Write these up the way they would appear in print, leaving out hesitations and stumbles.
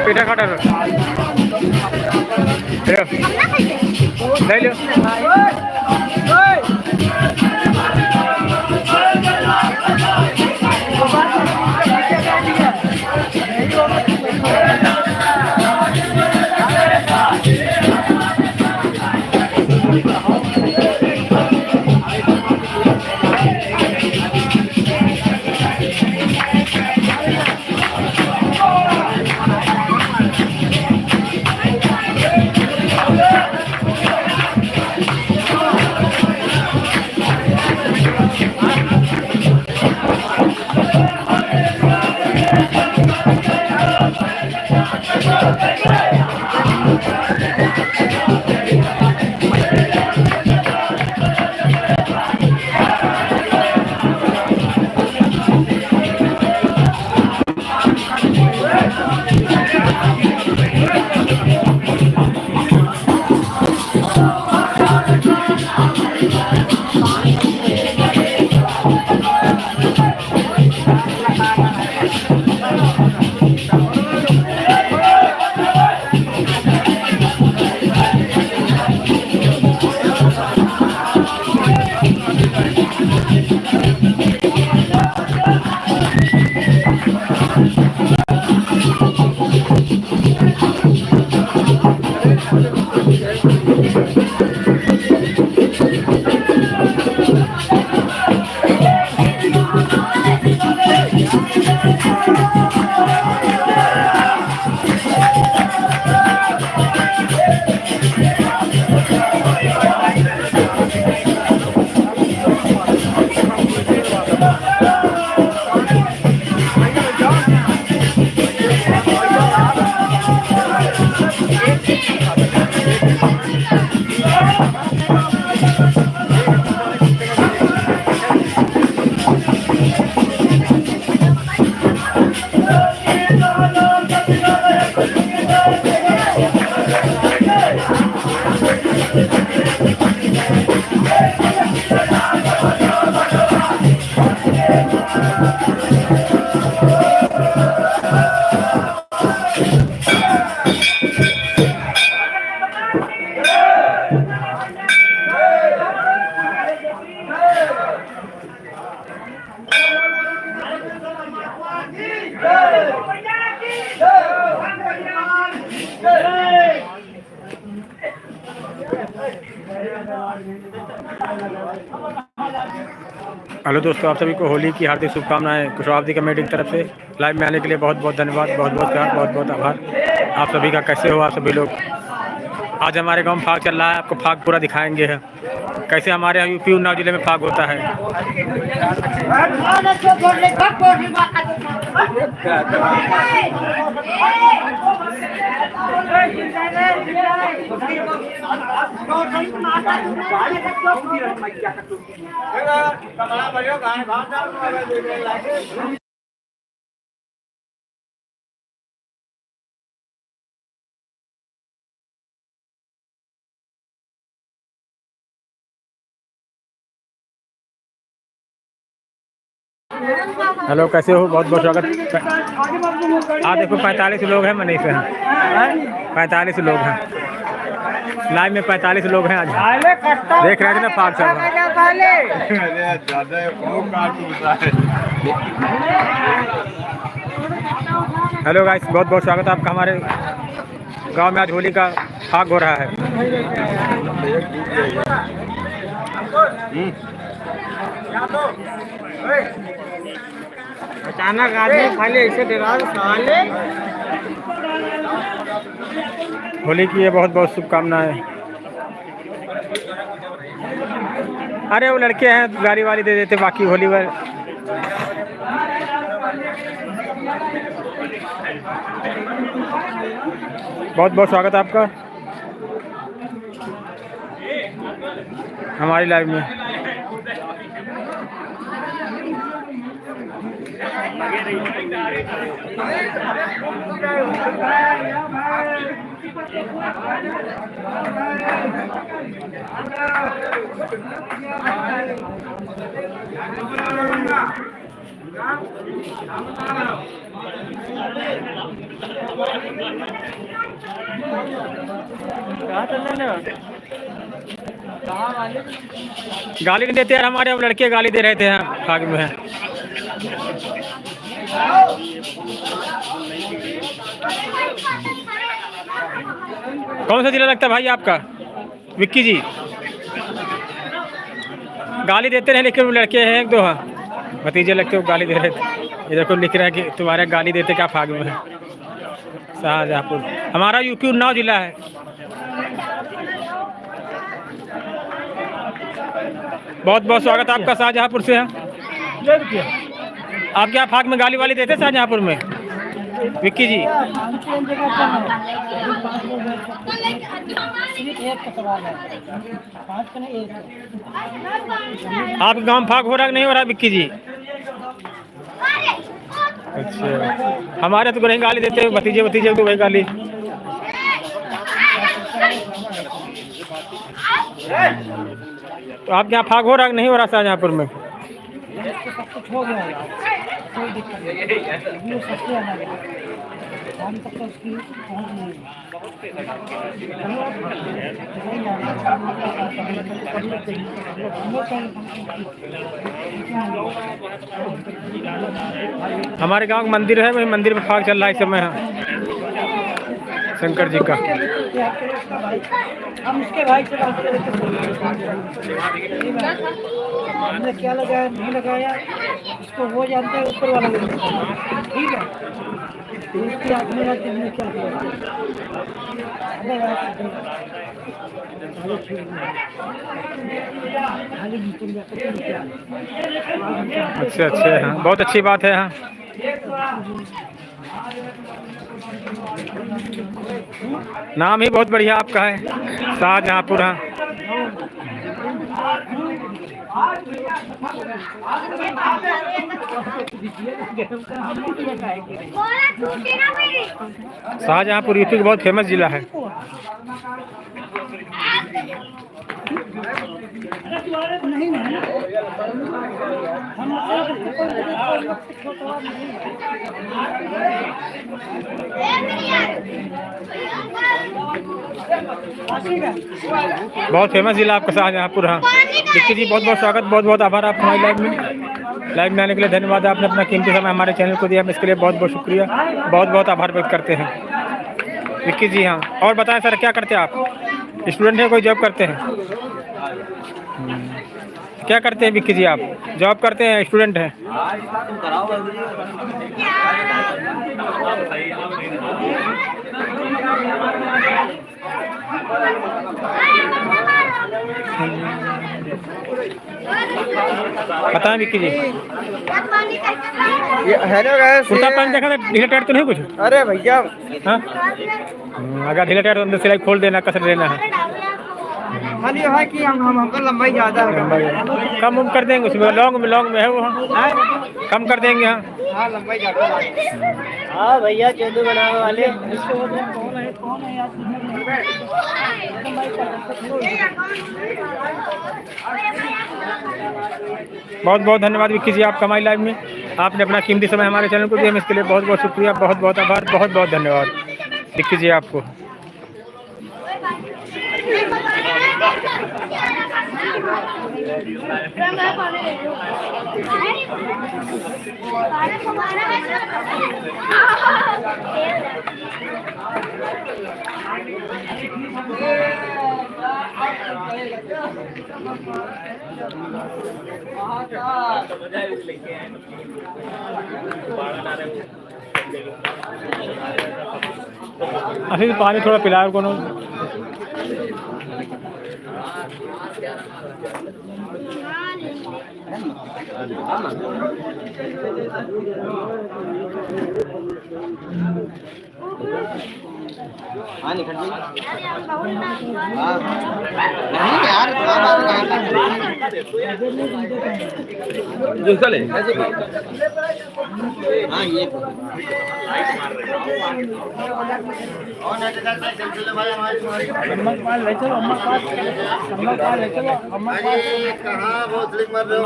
PETA काटा ले लो। Hello दोस्तों, आप सभी को होली की हार्दिक शुभकामनाएं। कुशवाहा कमेटी की तरफ से लाइव में आने के लिए बहुत बहुत धन्यवाद, बहुत बहुत प्यार, बहुत बहुत आभार आप सभी का। कैसे हो आप सभी लोग? आज हमारे गांव में फाग चल रहा है, आपको फाग पूरा दिखाएंगे है कैसे हमारे यहाँ यूपी उन्नाव जिले में फाग होता है। हेलो, कैसे हो? बहुत बहुत स्वागत। देखो 45 लोग हैं मनीष से, 45 लोग हैं लाइव में, 45 लोग हैं आज। देख रहे थे ना फाग चल हेलो गाइस, बहुत बहुत स्वागत है आपका। हमारे गांव में आज होली का फाग हो रहा है। अचानक आदमी खाली ऐसे डरा साले होली की ये बहुत बहुत शुभकामनाएं। अरे वो लड़के हैं गाड़ी वाली दे देते बाकी होली वाले। बहुत बहुत स्वागत है आपका हमारी लाइव में। गाली नहीं देते यार हमारे, अब लड़के गाली दे रहे थे फाग में। कौन सा जिला लगता है भाई आपका? विक्की जी गाली देते रहे, लेकिन वो लड़के हैं एक दो भतीजे लगते वो गाली दे रहे थे। इधर को लिख रहा है कि तुम्हारे गाली देते क्या फाग में है। शाहजहाँपुर हमारा यूपी उन्नाव जिला है। बहुत बहुत स्वागत आपका शाहजहाँपुर से है। आप क्या फाग में गाली वाली देते शाहजहाँपुर में विक्की जी? आपके गांव में फाग हो रहा नहीं हो रहा विक्की जी? अच्छा हमारे तो नहीं गाली देते भतीजे भतीजे को वही गाली। तो आप यहाँ फाग हो रहा नहीं हो रहा शाहजहाँपुर में? हमारे गांव का मंदिर है, वही मंदिर में फाग चल रहा है इस समय शंकर जी का। हम इसके भाई से बात करें हमने क्या लगाया नहीं लगाया इसको वो जानते हैं, ऊपर वाला ठीक है। इसकी आपने क्या किया? अच्छा अच्छा हाँ बहुत अच्छी बात है। हाँ नाम ही बहुत बढ़िया आपका है शाहजहाँपुर। हाँ शाहजहाँपुर यूपी का बहुत फेमस जिला है। बहुत फेमस जिला आपका शाहजहाँपुर। हाँ विक्की जी बहुत बहुत स्वागत, बहुत बहुत आभार आपका हमारी लाइव में आने के लिए धन्यवाद। आपने अपना कीमती समय हमारे चैनल को दिया, हम इसके लिए बहुत बहुत शुक्रिया, बहुत बहुत आभार व्यक्त करते हैं विक्की जी। हाँ और बताएं सर क्या करते हैं आप? स्टूडेंट हैं कोई जॉब करते हैं? क्या करते हैं विक्की जी आप? जॉब करते हैं स्टूडेंट हैं? बताएं विक्की जी। हेलो गाइस, कुर्ता पैंट देखा था, ढीला टाइट तो नहीं कुछ? अरे भैया हाँ अगर ढीला टाइट तो अंदर सिलाई खोल देना, कसर देना है। खाली है कि हमको लंबाई ज्यादा है, कम उम कर देंगे उसमें, लॉन्ग में है वो। हाँ कम कर देंगे। हाँ हाँ लंबाई ज्यादा है। हाँ भैया चेदू बनाने वाले बहुत बहुत धन्यवाद विक्की जी आपका हमारी लाइव में। आपने अपना कीमती समय हमारे चैनल को दिया, हम इसके लिए बहुत बहुत शुक्रिया, बहुत बहुत आभार, बहुत बहुत धन्यवाद विक्की जी आपको। अभी पानी थोड़ा पिलाओ को हाँ निकल जी हाँ नहीं यार जो चले हाँ ये अम्मा ले चलो अम्मा पास ले चलो अम्मा पास कहाँ बहुत स्लिक मार रहे हो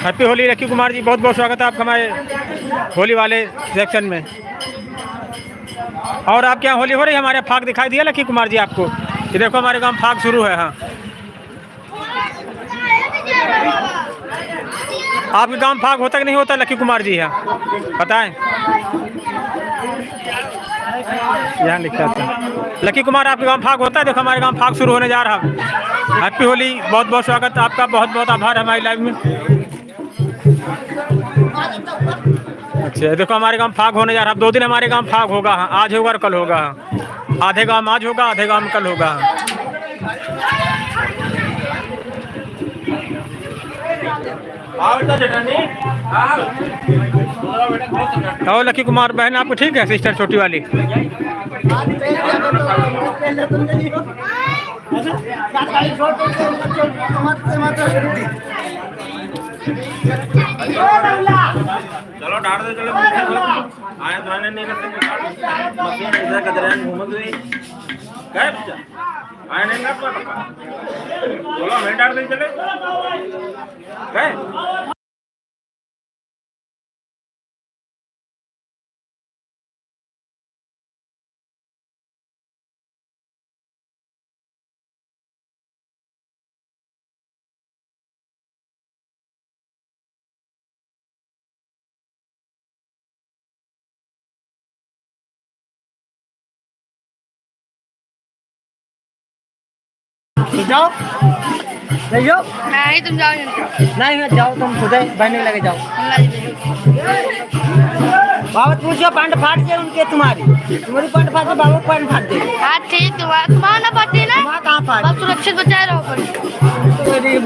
हैप्पी होली लक्की कुमार जी, बहुत बहुत स्वागत है आपका हमारे होली वाले सेक्शन में। और आपके यहाँ होली हो रही है? हमारे फाग दिखाई दिया लक्की कुमार जी आपको? ये देखो हमारे गांव फाग शुरू है। हाँ, आपके गांव फाग होता कि नहीं होता लक्की कुमार जी? यहाँ बताएं, यहाँ लिखा था लक्की कुमार आपके गांव फाग होता है? देखो हमारे गांव फाग शुरू होने जा रहा है। हैप्पी होली, बहुत बहुत स्वागत है आपका, बहुत बहुत आभार हमारी लाइव में। अच्छा, देखो हमारे गांव फाग होने जा रहा है। अब 2 दिन हमारे गांव फाग होगा। हाँ, आज होगा और कल होगा। आधे गांव आज होगा, आधे गांव में कल होगा। और लक्की कुमार बहन आपको ठीक है? सिस्टर छोटी वाली चलो डाल दे, चलो आया थाने नहीं करते मशीन इधर का दरयान घूम गई क्या बच्चा आया नहीं ना बोलो मैं डाल दे चले गए। जाओ ले जाओ, नहीं तुम जाओ नहीं मत जाओ, तुम खुद ही बहने लगे जाओ। बाबा पूछो पैंट फाट गए उनके, तुम्हारी पैंट फाट गई, बाबा पैंट फाट गई। हाँ ठीक, तुम्हारा ना पड़ती ना, वहाँ कहाँ फाट बस सुरक्षित बचाए रहो।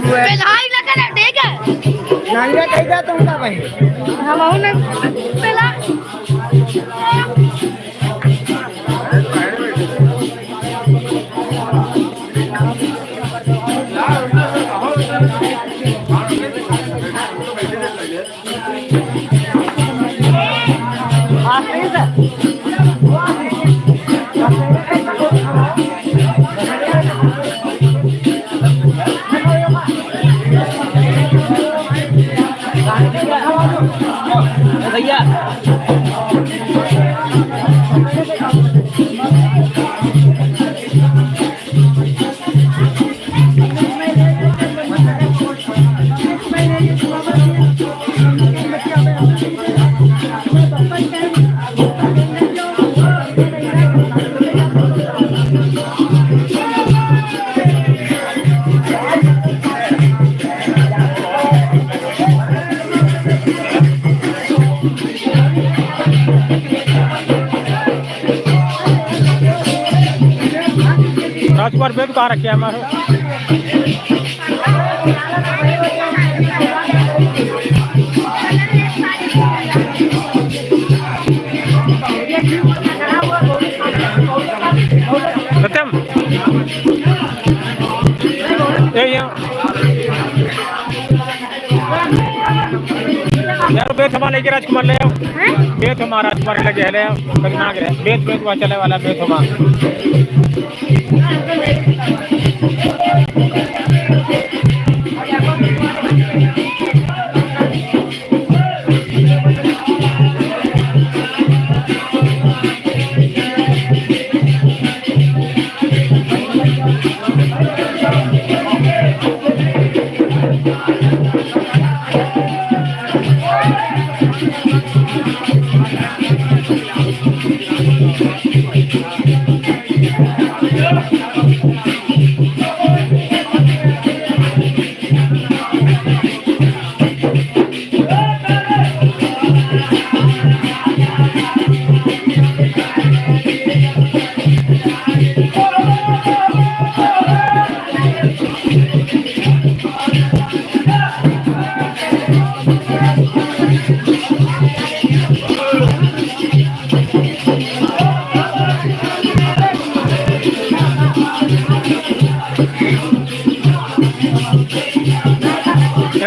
पहलाई लगा ना, ठीक है नानिया कहीं जा तुम ना भाई हम ना पहला राजकुमार बेद कहाँ रखे हमारे सत्यम यार बेत हमारा लेके राजकुमार ले आओ बेत हमारा राजकुमार लगे ले आओ कभी ना गए बेत बेत वहाँ चले वाला बेत हमारा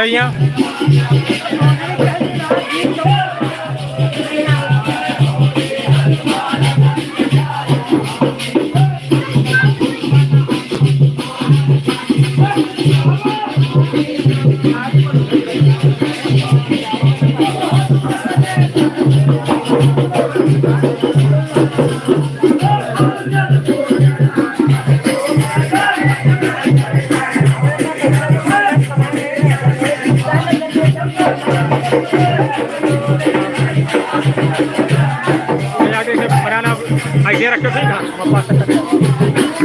यहाँ आगे से बनाना आइडिया रखो ठीक है वापस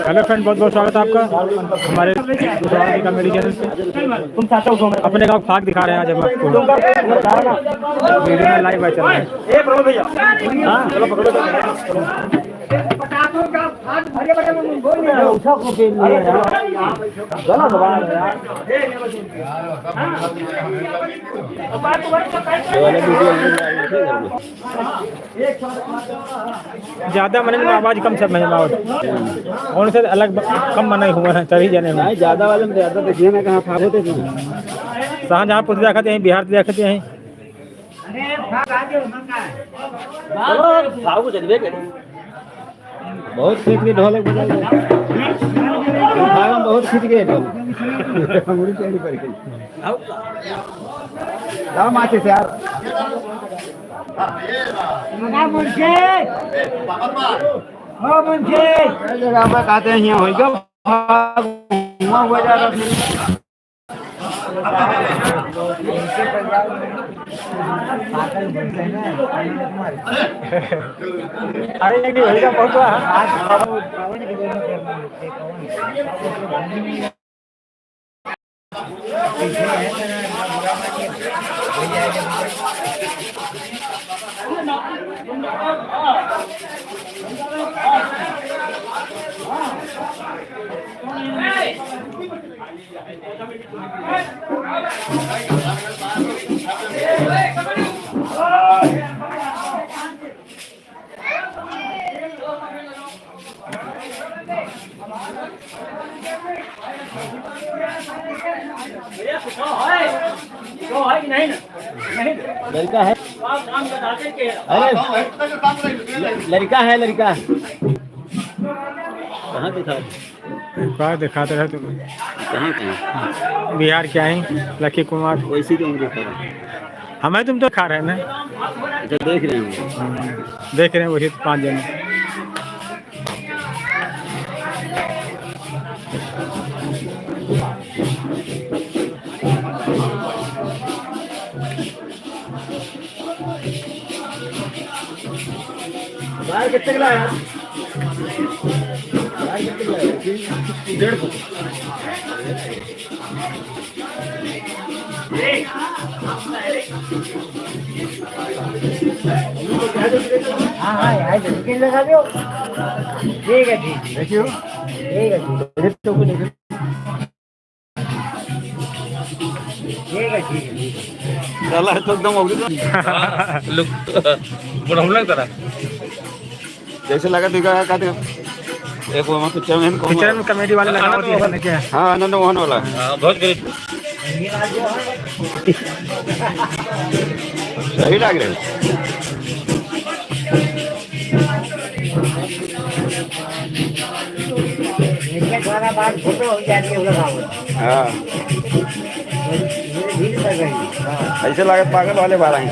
हेलो फ्रेंड, बहुत बहुत स्वागत है आपका हमारे कुशवाहा कॉमेडी चैनल पे। अपने गाँव फाग दिखा रहे हैं आज हम आपको, वीडियो में लाइव चल रहा है। ज्यादा मने में आवाज कम सब में और से अलग कम मना हुआ है तभी जाने में ज्यादा वाले में ज्यादा देखिए ना कहाँ फाग होते थे। शाहजहाँपुर से देखते हैं, बिहार से देखते हैं। बहुत खींच के ढोलक बजा बहुत खींच गए माचे से यार कहते हैं यहाँ होगा अरे नहीं होगा बहुत लड़का है, अरे लड़का है, लड़का कहाँ दिखाते रहे तुम? कहाँ बिहार के आए लकी कुमार, वैसी क्यों देखा? हमें तुम तो खा रहे हैं ना, अच्छा देख रहे हैं, देख रहे हैं वही 5 जने। बाहर कितने किलो है? 150। हाँ यार चिकन लगा दो। ठीक है, देखियो ठीक है, चला तो एकदम हो गया लुक बड़ा हम लग रहा जैसे लगा दिखा कहते एक वो पिक्चर में कॉमेडी वाले लगा होती है क्या? हाँ आनंद मोहन वाला बहुत गरीब सही लग रहे फोटो हो जाती है। हाँ ऐसे लगे पागल वाले बारह हैं।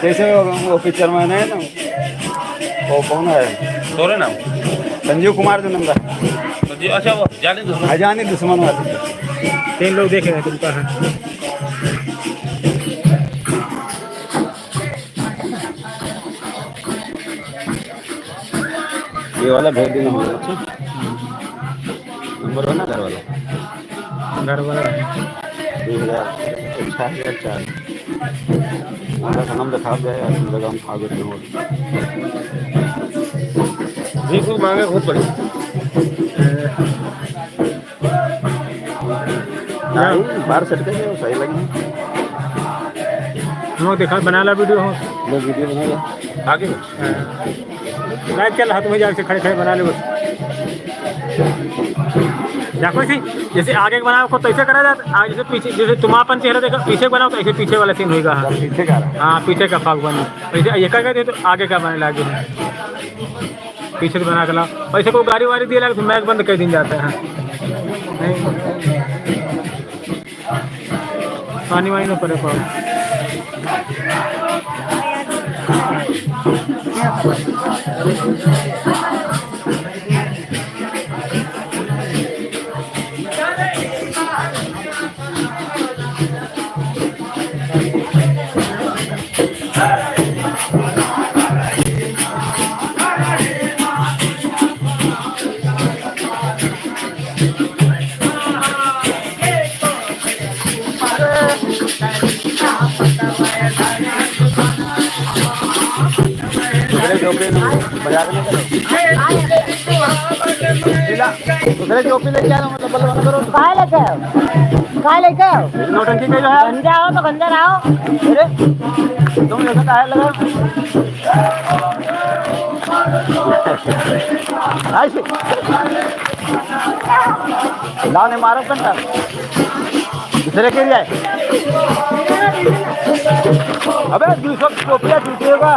जैसे वो पिक्चर में है ना, वो कौन है तोरे नाम? संजीव कुमार जो नंदा। अच्छा वो जानी दुश्मन वाले 3 लोग देख रहे हैं तुमका। ये वाला भेज देना मुझे। अच्छा नंबर हो ना घर वाला? घर वाला 2004 नाम दिखा दिया यार, जगह हम खा गए जी खूब मांगे बहुत बड़ी बाहर सटके सही लगी। वो देखा बना ला वीडियो हो, वो वीडियो बना आगे मैं चल हाथ में जाके खड़े खड़े बना ले बस। देखो सी जैसे आगे बनाओ को तो ऐसे करा जाता, जैसे पीछे जैसे तुम अपन चेहरा देखो पीछे बनाओ तो ऐसे पीछे वाला सीन होगा। हाँ पीछे का हाँ पीछे का फाग बनी ऐसे ये कर तो आगे का बने लागे पीछे से बना के लाओ। ऐसे कोई गाड़ी वाड़ी दिए लगे तो मैग बंद कर दिन जाता है। पानी वानी ना पड़े पाओ। बाजार में दूसरे चौपी लेके आ रहा हूँ, मतलब बंद करो। कहाँ लेके आओ, कहाँ लेके आओ? नौटंकी का जो है गंजा आओ तो गंजा आओ। अरे तुम ऐसा काहे लगा लाओ ने मारो कंटा दूसरे के लिए। अबे 200 टोपिया टूटे होगा।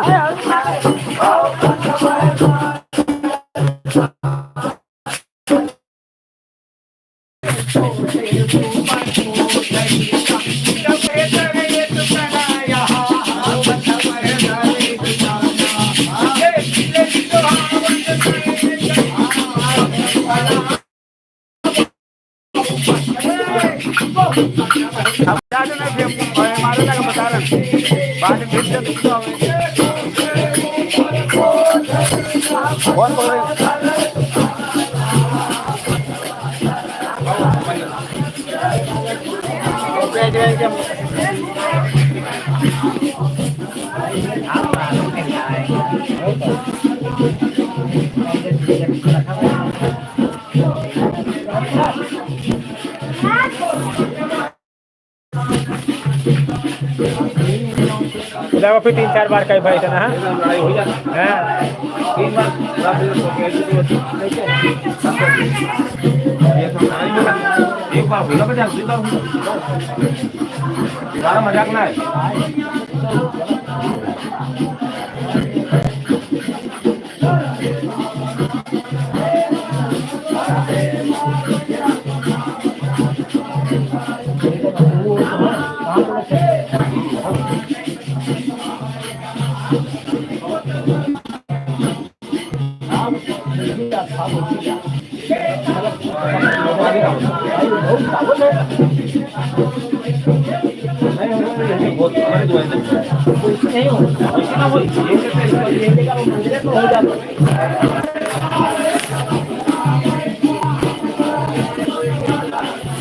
देखो फिर 3-4 बार कई भाई ना लड़ाई हो जाती है 3 बार एक बार भूला बचा दूसरी बार तुम्हारा मजाक ना है।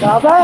बाबा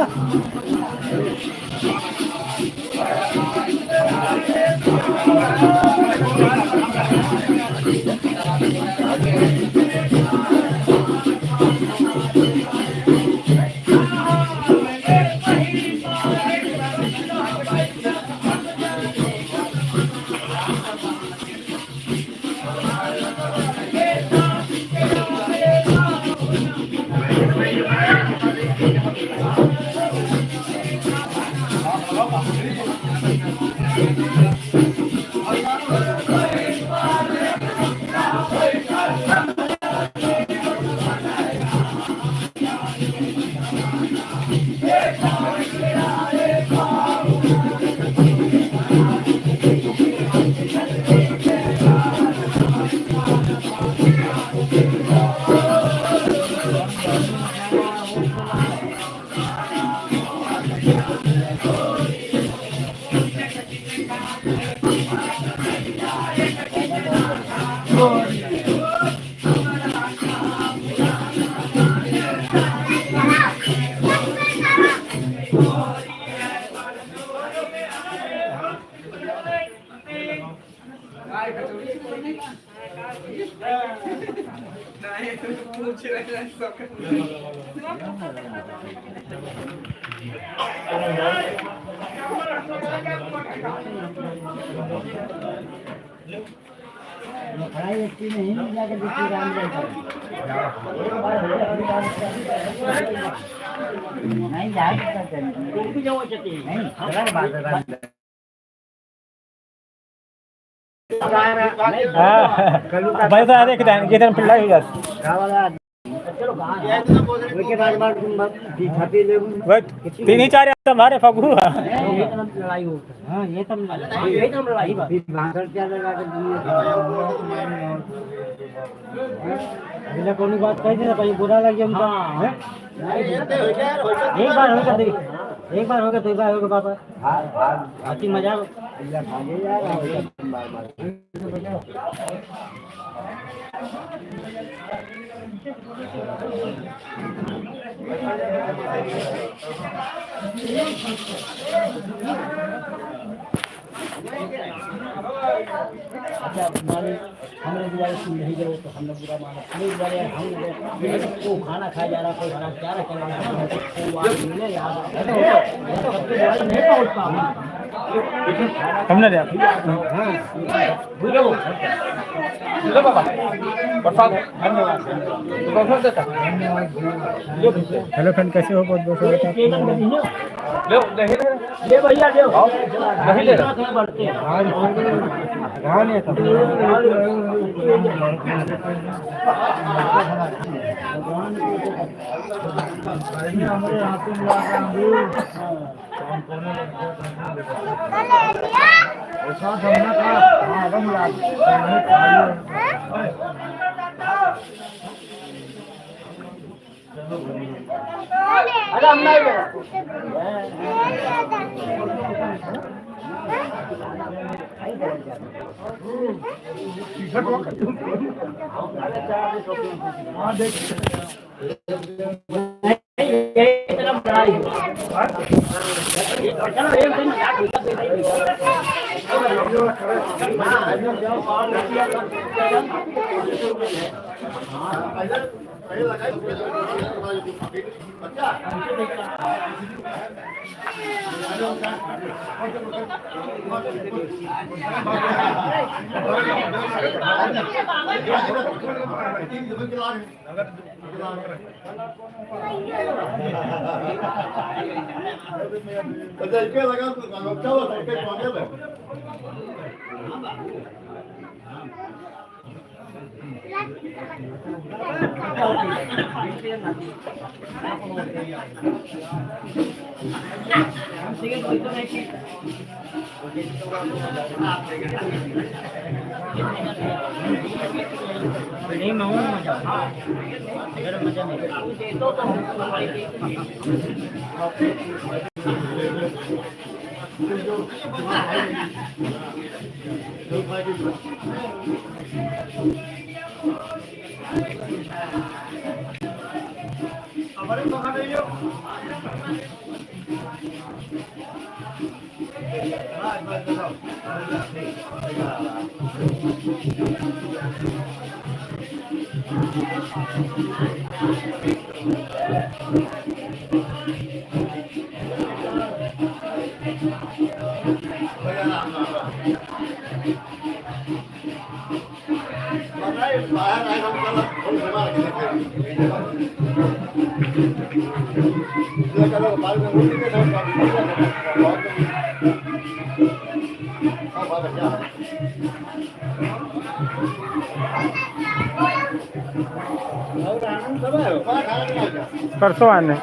पढ़ाई अच्छी नहीं जाके दूसरी राम नहीं भाई तो आधे किधर पिल्ला हो जाती तीन ही चार हमारे फगू लड़ाई हो हाँ ये तो लड़ाई भाषण क्या लगा के कौन बात कही थी ना कहीं बुरा लगे हमको एक बार होगा दो बार होगा पापा हंसी मजाक अच्छा हमने बुरा नहीं गए तो हम लोग बुरा माना नहीं बुरा हम को खाना खाया जा रहा कोई खाना क्या रहा नहीं पहुँच पा हमने दिया हेलो फ्रेंड, कैसे हो? बहुत बहुत स्वागत है ले भैया ले अरे हम नहीं परसों आने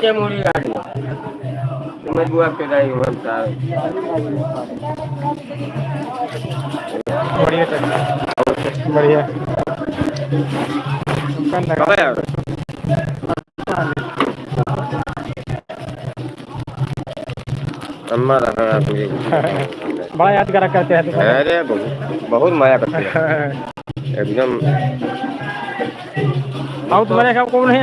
नीचे मुड़ी गाड़ी मैं बुआ के रही हूँ बढ़िया चल बढ़िया अम्मा रखा तुझे बड़ा याद करा करते हैं तो अरे बहुत माया करते हैं एकदम और तुम्हारे क्या कौन है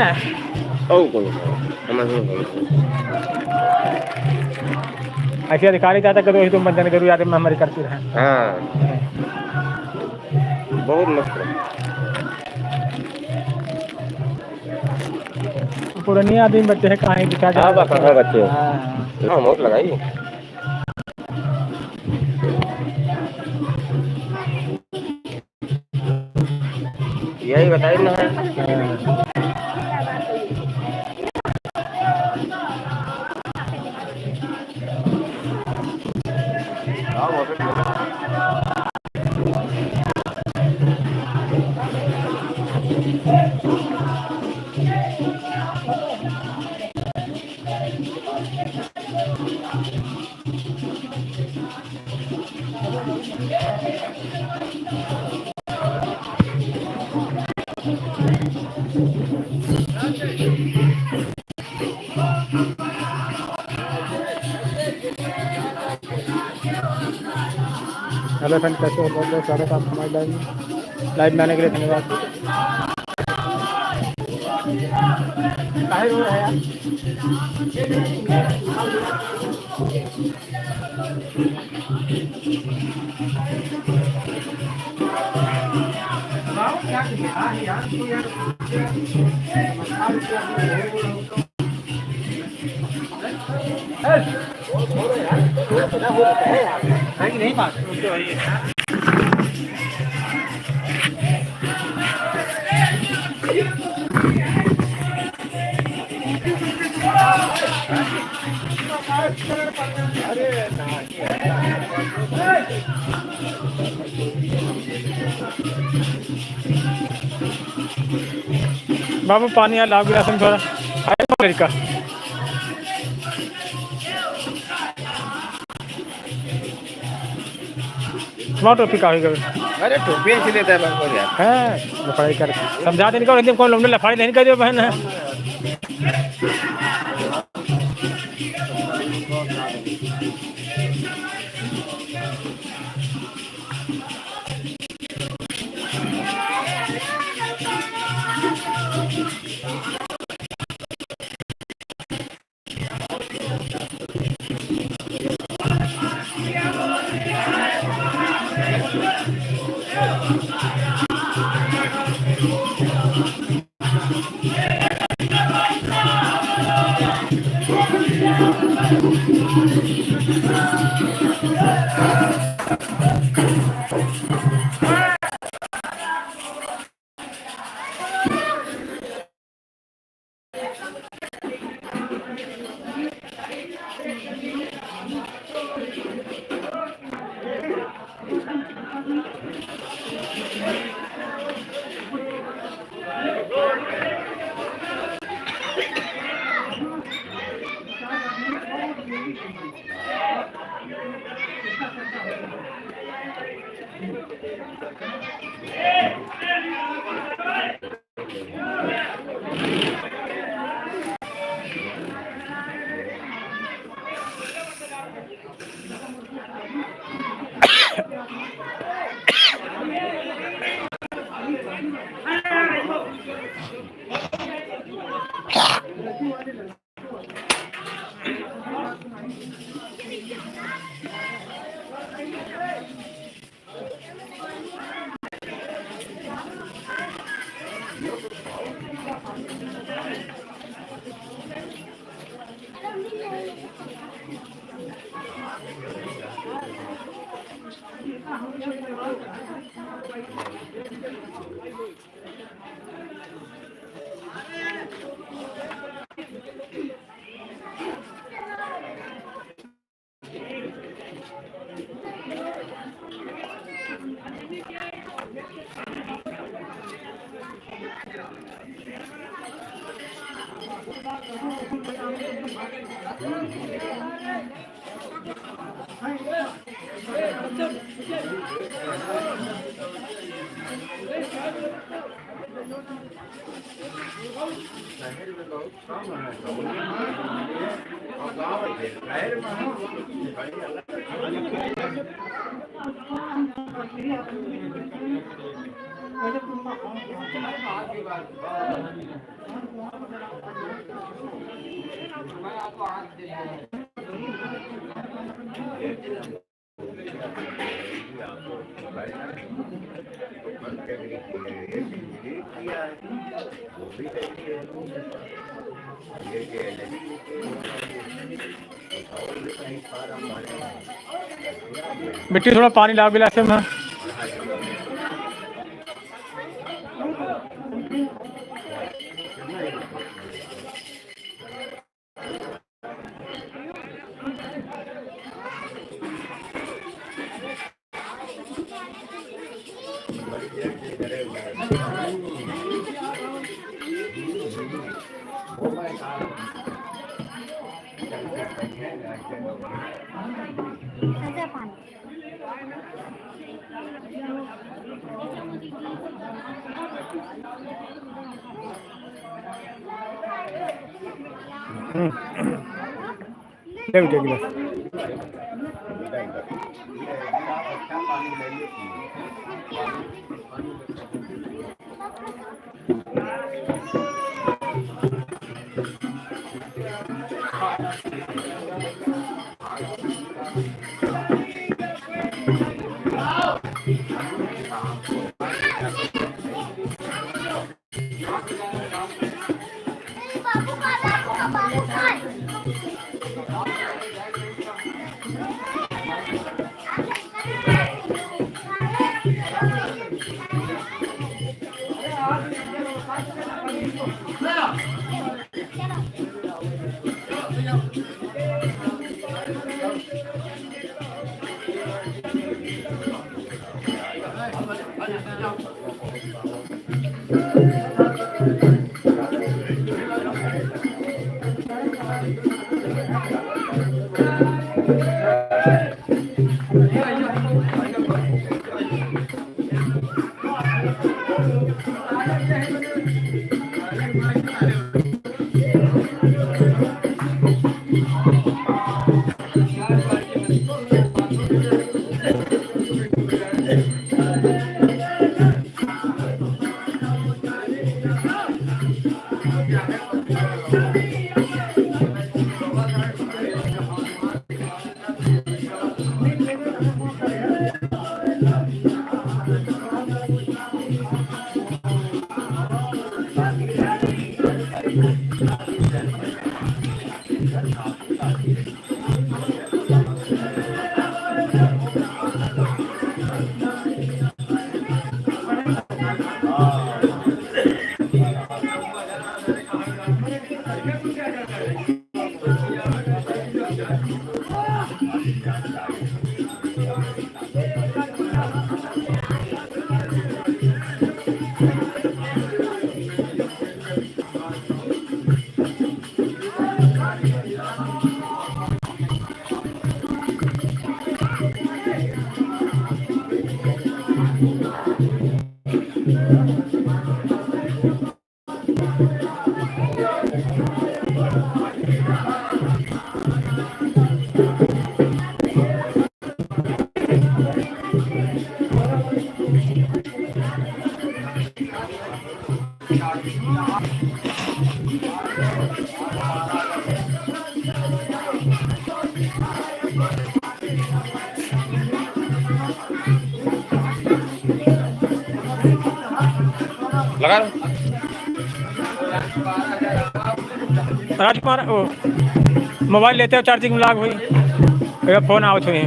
ऐसे अधिकारी ज्यादा करो तुम बंदन करो याद हमारी करती रहे हाँ बहुत मस्त पुरानी आदमी बच्चे हैं कहाँ दिखा हाँ कहाँ बच्चे हाँ मोट लगाई यही बताई ना हेलो फ्रेंड कैसे हो बहुत बहुत स्वागत है आपका हमारे लाइव में आने के लिए धन्यवाद नहीं बात बाबू पानी यार लाओ गिलास में थोड़ा का स्मार्ट टॉपिक का अरे टोपी ऐसी लेता है है लफाई कर समझा देने का कौन लोग लफाई नहीं कर दियो बहन है मिट्टी थोड़ा पानी ला गिलास में। ले बेटे गिलास। लगा राजकुमार वो मोबाइल लेते हो चार्जिंग में लाग हुई फोन आवत हुई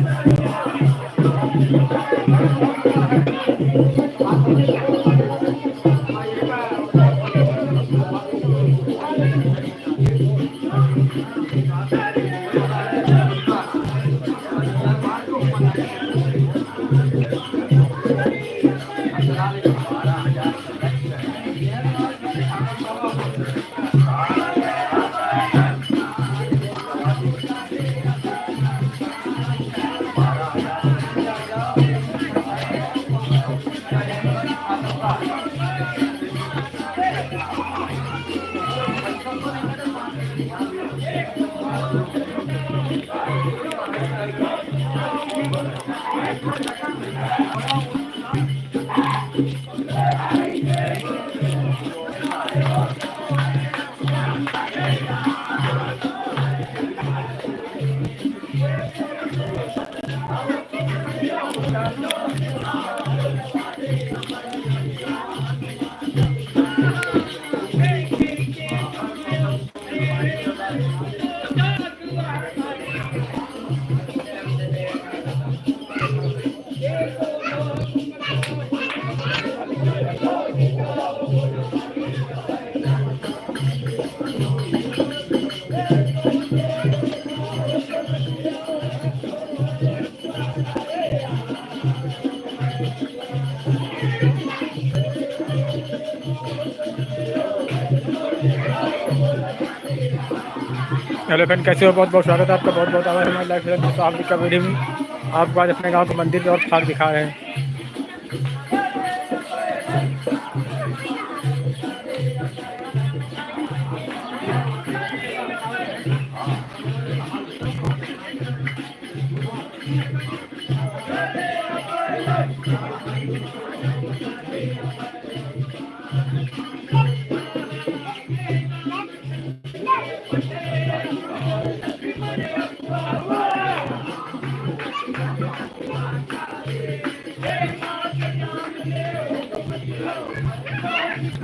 हेलो फ्रेंड, कैसे हो? बहुत बहुत स्वागत है आपका, बहुत बहुत आभार हमारे लाइव फ्रेंड दोस्तों आप का वीडियो में। आपको आज अपने गांव के मंदिर और फाग दिखा रहे हैं।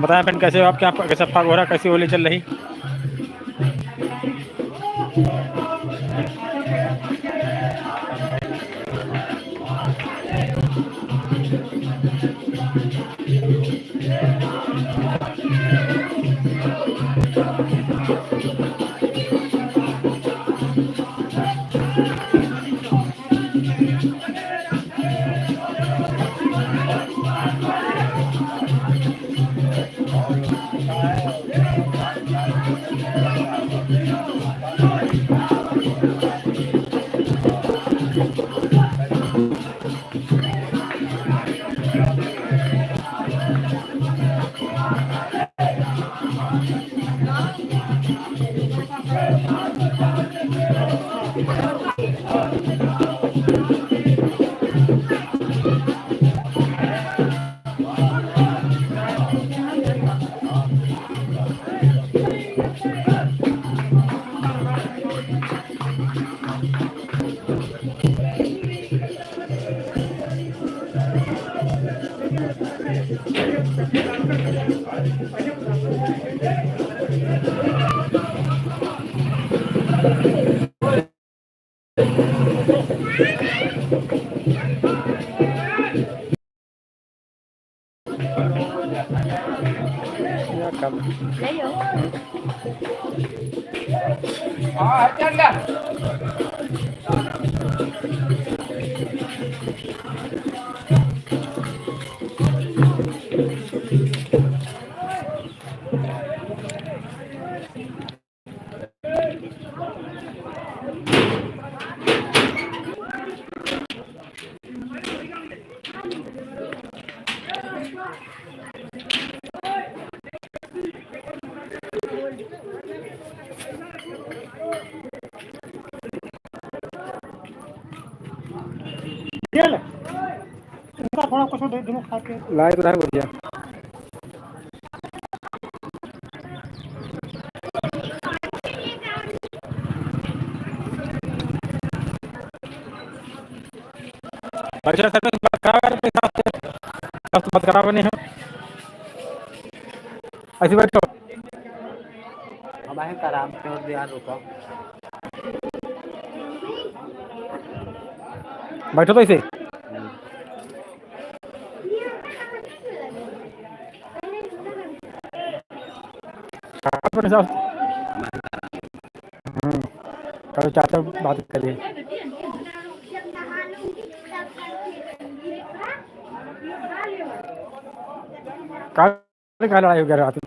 बताएं फ्रेंड, कैसे हो? आपके यहाँ कैसा फाग हो रहा है? कैसी होली चल रही? थोड़ा कुछ दे दो खा के। लाए तो रहा है बढ़िया। अच्छा सर, बात खराब नहीं है, ऐसी बैठो हमारे आराम से और ध्यान रुका। बैठो तो ऐसे। कल चाचा बात करिए। क्या लड़ाई वगैरह आती?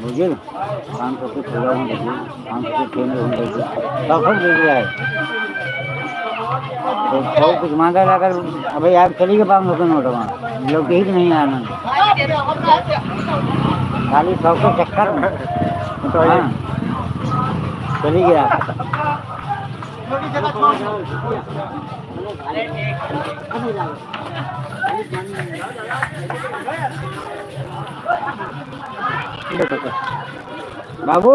मुझे 500 से थोड़ा हूँ देखिए 500 से ट्रेन हूँ देखिए सब दे दिया है तो सौ कुछ मांगा लाकर अभी आप चलिए 500 का नोट वहाँ लोग ही नहीं आना खाली 100 के चक्कर में तो हाँ चली गया बाबू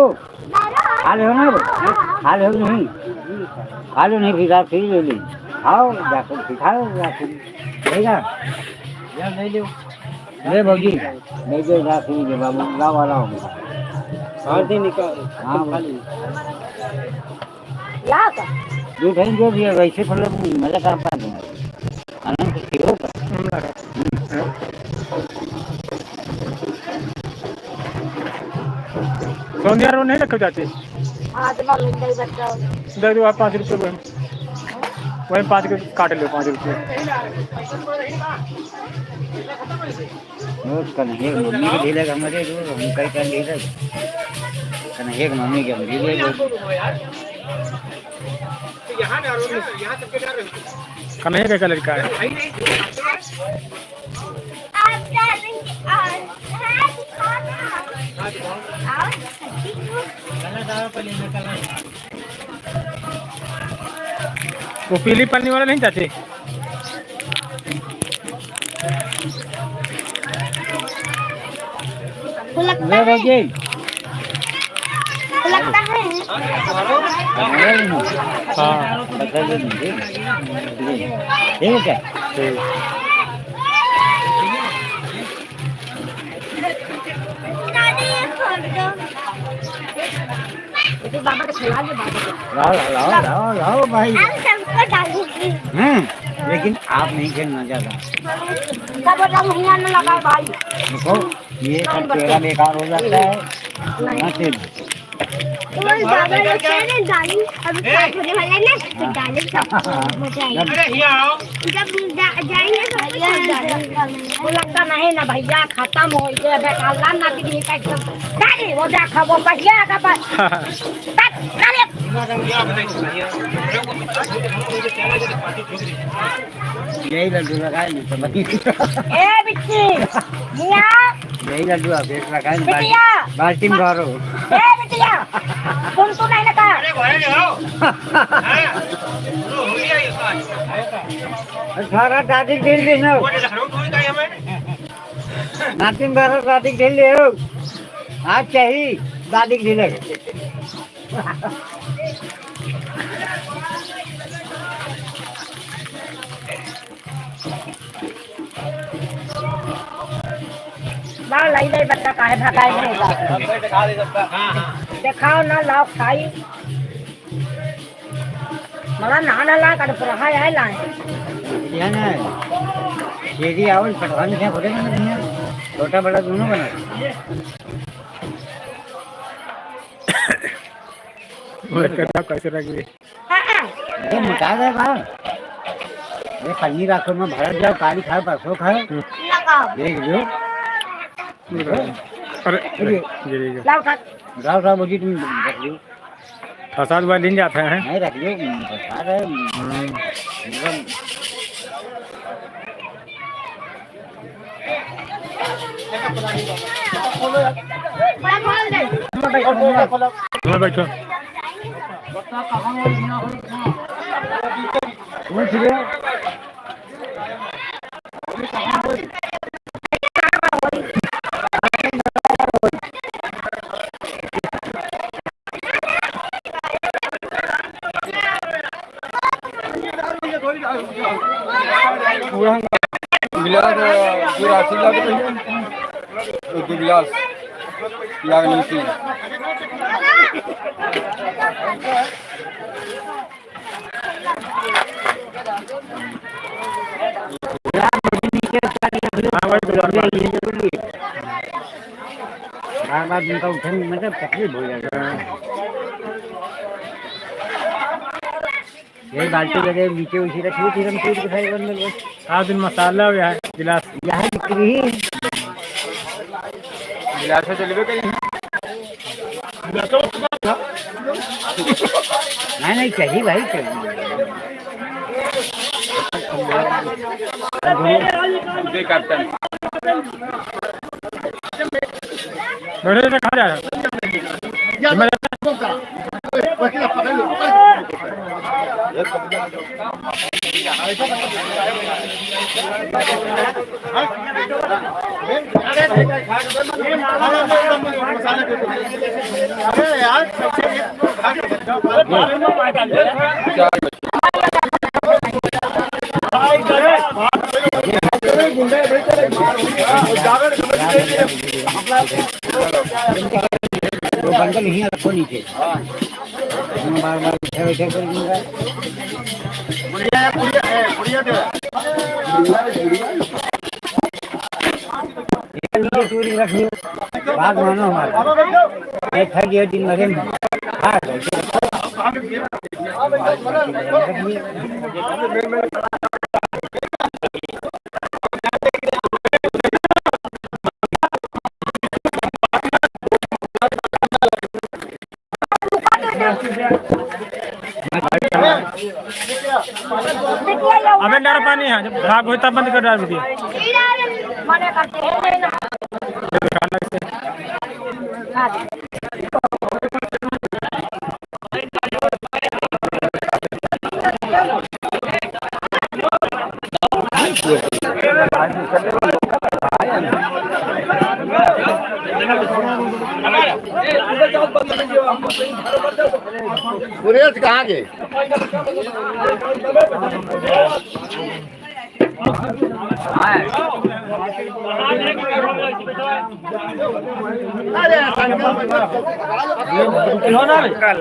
हाल हो ना हाल हो नहीं हाल नहीं फिर आप फिर ले ली आओ जाकर सिखाओ जाएगा ले लो ले भौजी ले जो जा फिर बाबू गाँव वाला हो और दिन निकाल हाँ खाली जो टाइम जो भी है वैसे फल मजा कर पाते हैं आनंद से हो सौंदिया रोड नहीं रखे जाते दे दो आप 5 रुपये वही 5 के काट लो 5 रुपये कन्हैया मम्मी के ढीले हमारे जो हम कई कर ढीले कन्हैया की मम्मी के ढीले कन्हैया का कलर का है वो पीली पन्नी वाला नहीं चाहते हाँ ठीक है बाबा को खिला दे लाओ भाई सबको डालूंगी लेकिन आप नहीं खेलना ज्यादा सब महीना में लगा भाई देखो ये सब तेरा बेकार हो जाता है ना फिर बाबा लोग कह रहे हैं डाली अब स्टार्ट होने वाला है ना तो डाली सब हो जाएगा जब जाएंगे तो लगता नहीं ना भैया खत्म हो गया बेकार ना कि डाली वो देखा वो भैया का पास यही लड्डू लगाए नहीं तो बनी ए बिट्टी मिया यही लड्डू आप एक लगाए बिटिया बाल्टी में भरो ए बिटिया तुम तो नहीं लगा सारा दादी ढील दी ना नाती भरो दादी ढील ले आज चाहिए दादी ढील लाओ लाई लाई बच्चा काहे भगाए नहीं दिखाओ ना लाओ खाई मला नाना ला कर रहा है लाए ये ना शेरी आवल पटवानी क्या बोले ना छोटा बड़ा दोनों बना कैसे रख ली ये मोटा गए बा ये पन्नी राखो में भरत जाओ काली खाओ परसों खाओ देख लो अरे गिरेगा लाओ खा गाँव साहब बोली तुम रख लो प्रसाद भाई दिन जाते हैं नहीं रख लो प्रसाद है बैठो गिलास पूरा सीधा एक गिलास लाग नहीं थी का उठन मतलब तकलीफ हो जाएगा। यही बाल्टी लगे नीचे उसी रखी थी हम चीज दिखाई बंद बस। आज दिन मसाला हो गया है गिलास यहाँ बिक्री ही गिलास में चलबे कहीं नहीं चाहिए भाई चाहिए। दे कैप्टन बैठे से कहाँ जा रहा वो बंडल यहीं रखो नीचे बार बार उठा बैठा कर दूंगा। नीचे चूरी रखिए बात मानो हमारा एक है ये दिन लगे हाँ अबे डर पानी है जब भाग होता बंद कर डाल दिया मने करते हैं ना सुरेश कहाँ गए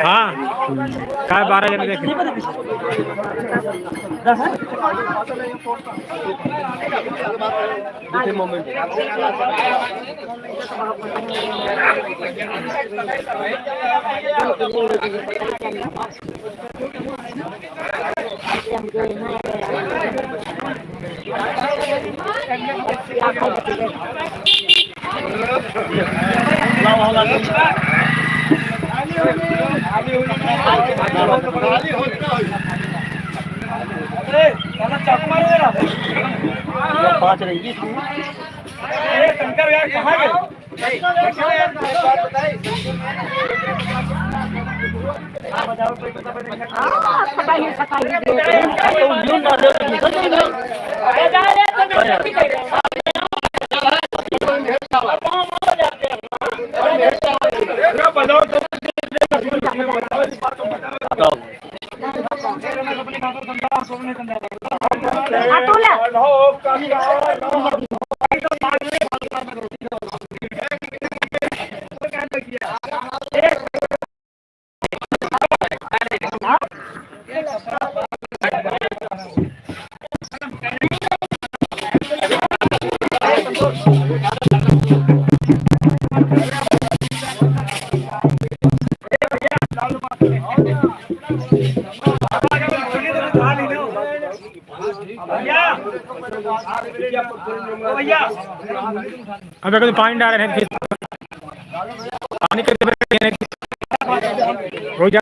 हाँ काय 12 जन देखे पाँच रहेगी अबे तो पानी डाल रहे हैं पानी के हो जा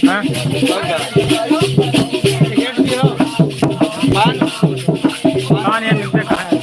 हाँ? हाँ, नहीं मिलते कहाँ हैं?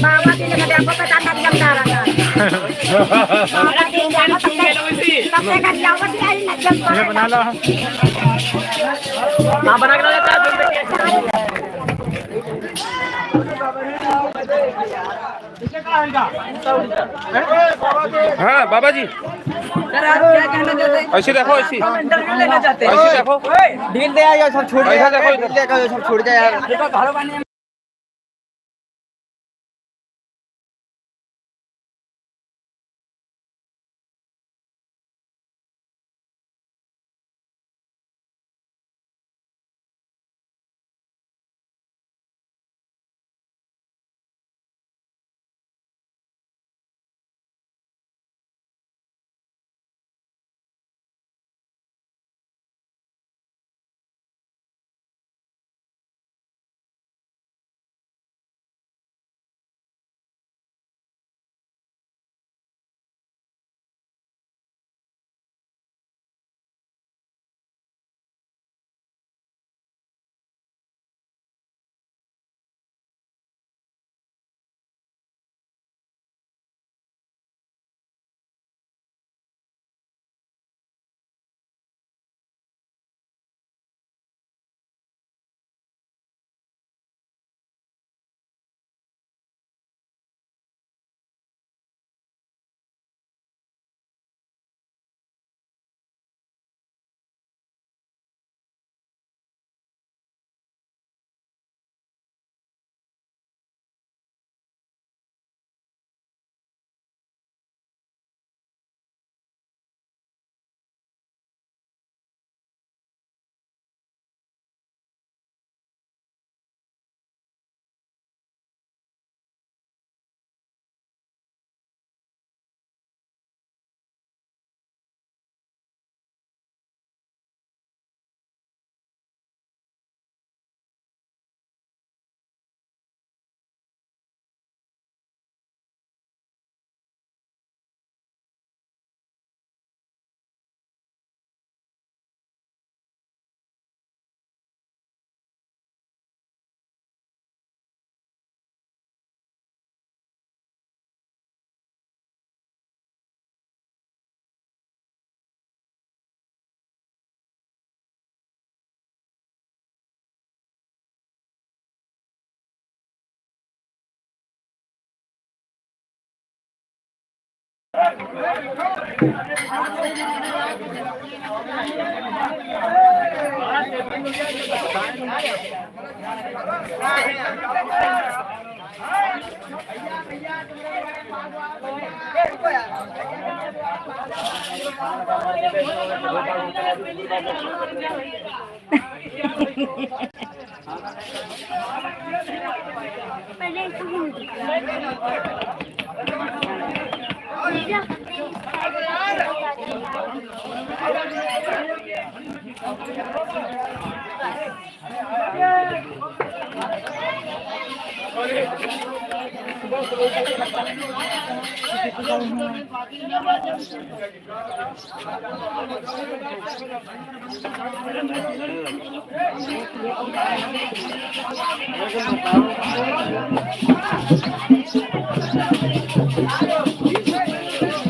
Bawa din na ako patatagyan dara na. Wala din ako tapos nagjawa di ay nagyam ko. ये बना लो। हाँ बाबा जी ऐसे देखो ऐसे इंटरव्यू लेना चाहते हैं। ऐसे देखो ढील दे यार सब छोड़ ऐसा देखो ढील दे कर सब छोड़ जाए यार। पहले इसको घूम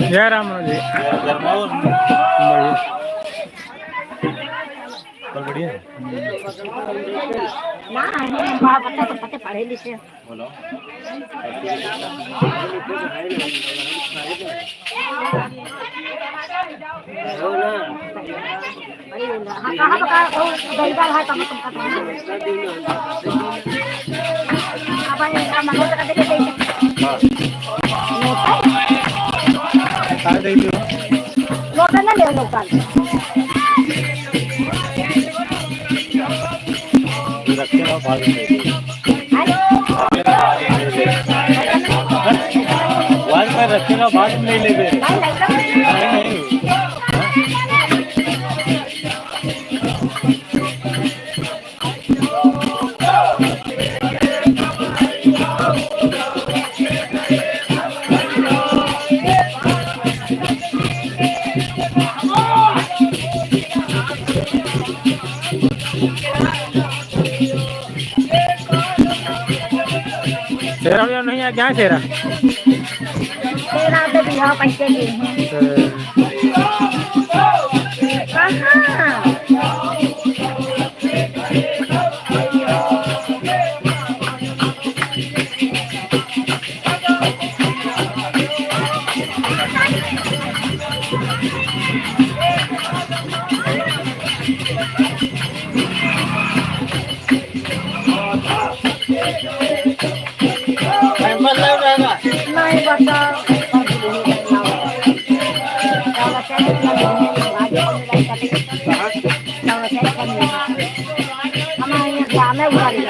जय राम मनोज जी। बढ़िया ना बड़ा बच्चा तो पते पढ़े लिखे बोलो हाँ कहाँ पका दलदार है कम से कम अब इनका मनो तक देखे नोट ना ले लो कल रखे ना बाद में रखे ना बाद में नहीं ले शेरा भैया नहीं है क्या शेरा तेरा तो बिहार पैसे के हैं कहाँ नहीं बता हमारे यहाँ जाम है उधारी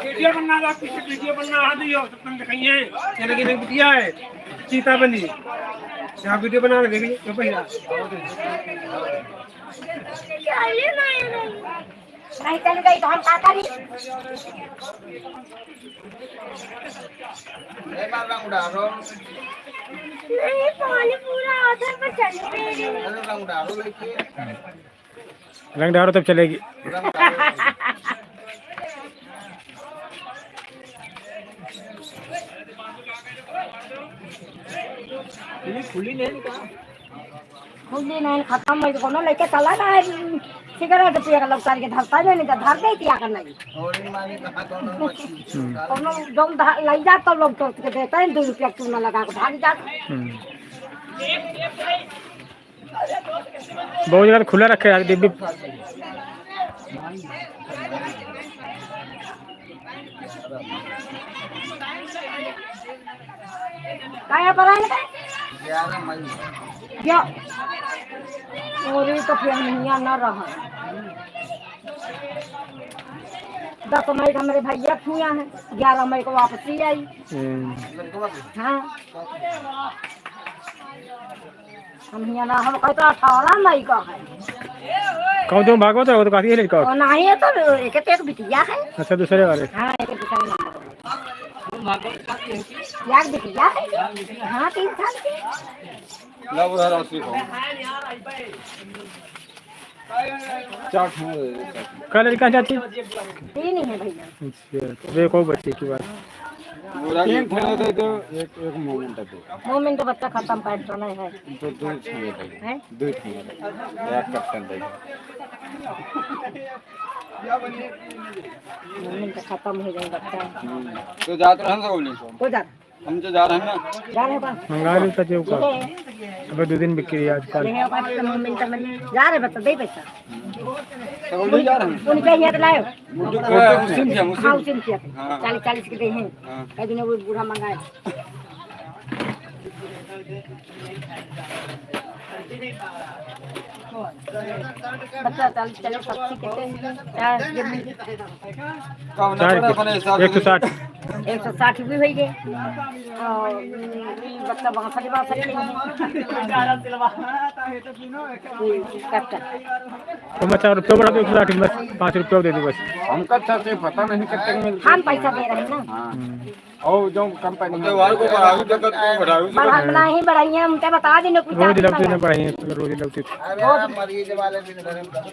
वीडियो बनना था, कुछ वीडियो बनना आ दियो तो तुम दिखाइए तेरे की बिटिया है सीता बनी यहाँ वीडियो बना देख ली तो भैया नहीं चल गई तो हम क्या करें? नहीं पानी पूरा उधर पर चल रही है। रंग डालो तब चलेगी। खुली नहीं का खुली नहीं खत्म हो कोनो लेके चला ना है सिगरेट पिए का लोग के धरता नहीं तो धर दे क्या करना जी कोनो जम लग जा तो लोग तो देते हैं 2 रुपया क्यों ना लगा के भाग जा। बहुत जगह खुला रखे यार डिब्बी। क्या पड़ा है क्या और ये तो फिर महीना न रहा 10 मई का मेरे भैया छुआ है 11 मई को वापसी आई। हाँ हम यहाँ ना हम कहते 18 मई का है। कौन तुम भागो तो वो तो काफी है लड़का। और नहीं है तो एक बिटिया है। अच्छा दूसरे वाले। हाँ एक दूसरे नंबर यार बिटिया है। हाँ 3 साल की। कल लड़का चाची 3 ही है भैया। अच्छा देखो बच्चे की बात। एक मोमेंट मोमेंट तो बच्चा खत्म पैट तो नहीं है तो हैं? मोमेंट तो खत्म हो जाए बच्चा तो जाते रहना बोली हो जा हम तो जा रहे हैं ना जा रहे बस मंगा ली था जेब का। अबे 2 दिन बिक्री आज कल। ले बस तो मोमेंट में जा रहे बच्चा दे पैसा तो बोली जा रहे हैं उनके यहाँ लायो। मुस्लिम क्या हाँ मुस्लिम उसी में हाँ। 40 के दे हैं हाँ। कई दिन वो बूढ़ा मंगाए बच्चा 40 चलो 70 कहते हैं 160 160 भी हो गए और बच्चा बांसठ तो मैं 4 रुपये बढ़ा दो 160 बस 5 रुपये दे दो बस। हमका अच्छा से पता नहीं कितने में मिलता हम पैसा दे रहे हैं ना और जो कंपनी में वार को बढ़ाऊ जगत को बढ़ाऊ बढ़ा ही बढ़ाई है उनके बता देने कुछ रोज लगती नहीं पढ़ाई है रोज लगती थी। मरीज वाले दिन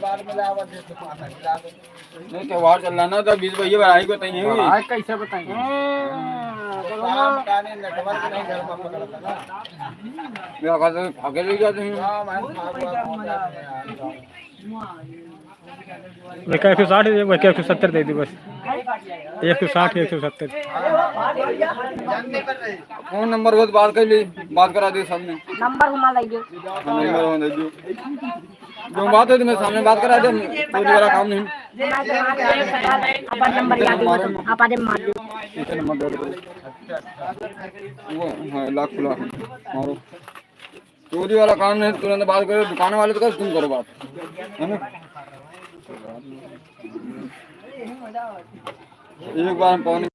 बार में लावा नहीं त्योहार चल रहा ना तो 20 भैया बढ़ाई को तय हुई आज कैसे बताएंगे नेटवर्क नहीं घर में पकड़ता ना मैं कहता भागे ले जाते हैं हां मैं 160 मैं 170 दे दी बस 160 170। फोन नंबर बहुत बात कर ली बात करा दी सामने नंबर घुमा लीजिए नंबर हो दे जो बात है तो मैं सामने बात करा दे कोई वाला काम नहीं अपन नंबर याद है आप आदे मार दो ठीक है नंबर दे वो हां लाख खुला मारो चोरी वाला काम नहीं तुरंत बात करो दुकान वाले तो तुम करो बात है ना एक बार हम पौने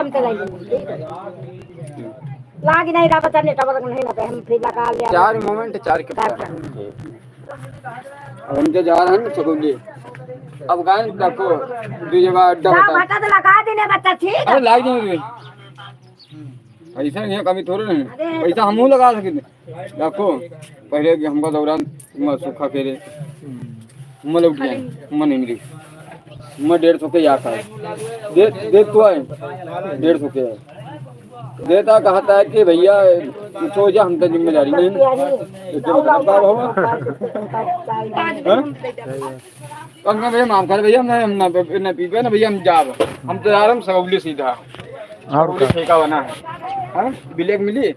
आराम से लाइए लागी नहीं रहा पता नहीं टबर नहीं लगा हम फिर लगा लिया 4 मोमेंट 4 के अब हम जो जा रहे हैं ना चकोली अब गाय देखो दो जगह अड्डा जा होता है भटा तो लगा देने बच्चा ठीक अरे लाग जाएंगे पैसा नहीं है कमी थोड़े नहीं पैसा हम लगा सके देखो पहले हमका दौरान सूखा फेरे मैं लौट जाए मैं नहीं मिली मैं 150 के आता है दे तो है 150 के देता कहता है कि भैया सो जा हम तो जिम्मेदारी नहीं भैया माफ कर भैया हम ना पीपे ना भैया हम जाब हम तो जा रहे हैं सगौली सीधा और ठेका बना है हाँ ब्लैक मिली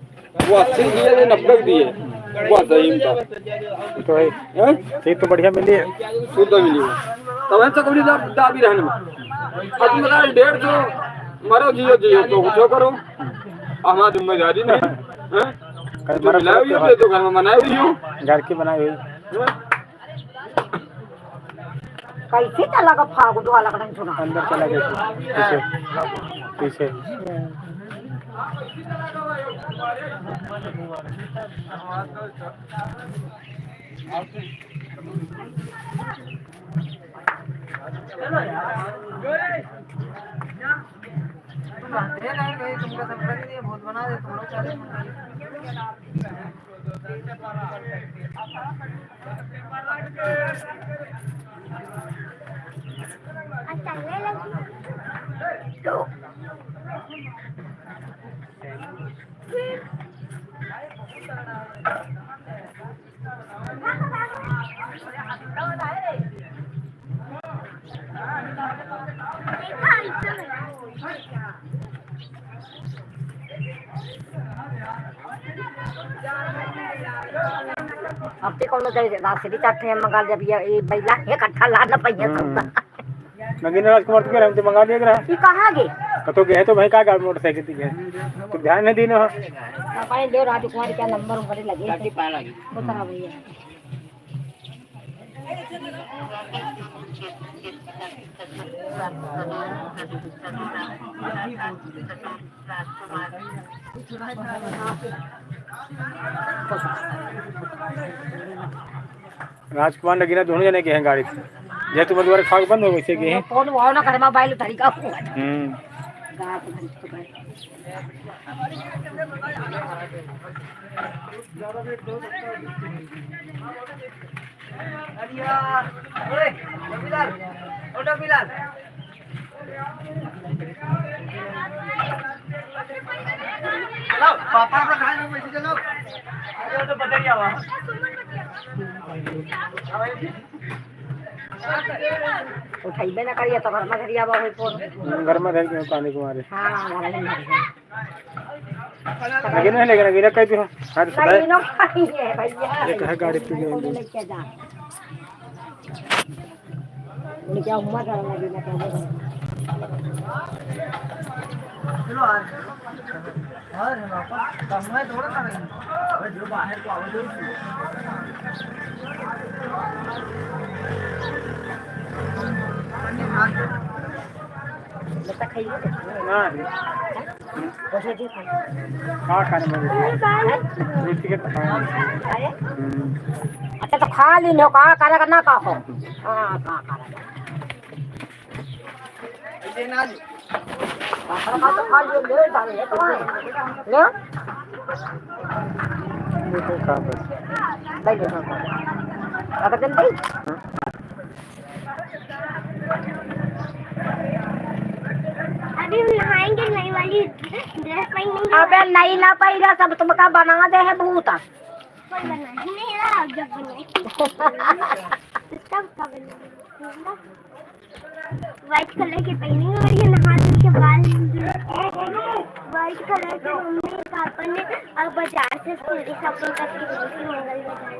वो 80 दिए 90 दिए वो सही तो है ठीक तो बढ़िया मिली है शुद्ध मिली तो वैसे सगौली दाबी रहने में अब बता 150 मरो जियो जियो तो कुछ करो हमारी जिम्मेदारी नहीं तो घर में बनाई हुई हूँ घर की बनाई हुई कैसे चला का फागु दो अलग नहीं सुना अंदर चला गया पीछे बहुत बना दे तुम लोग अब कौन राशि चाटे मंगा जब ये बैला इकट्ठा लाना पहिया नगीना राजकुमार तो कह रहे मंगा दिया रहा ये कहाँ गए कतो गए तो भाई का मोटरसाइकिल थी गए तो ध्यान नहीं दीनो पापा दे राजकुमार क्या नंबर उनके लगे बता भैया राजकुमार नगीना दोनों जने के हैं गाड़ी जे तुम द्वारा खाग बंद हो वैसे के हैं कौन वो ना घर में बैल तरीका हुआ पापा का खाने में पैसे चलो ये तो बताइए आवा उठाइबे ना करिए तो घर में घरिया बा होई फोन घर में रह के काने कुमारे हां घर में लेकिन नहीं लेकिन गिरा कह दियो हर कहीं नो खाइए भैया एक है गाड़ी पे लेके जा उन्हें क्या उम्र कर लगी ना कहने चलो और वापस कम है थोड़ा सा नहीं जो बाहर को आवाज बता खाइए ना कैसे जी हां खाने में रोटी के अच्छा तो खा ली नो का करा करना का हो हां का करा इसे ना खा तो खा लियो ले डाल ले तो ले तो का बस दे दे अगर जल्दी अभी हम नहाएंगे नई वाली ड्रेस पहनेंगे अबे नहीं ना पहिरा सब तुम का बना दे है बहुत कोई बना ही नहीं रहा जब बनाए तब का बना व्हाइट कलर के पहनेंगे और ये नहा के बाल व्हाइट कलर के मम्मी पापा ने अब बाजार से शॉपिंग करके मंगल बाजार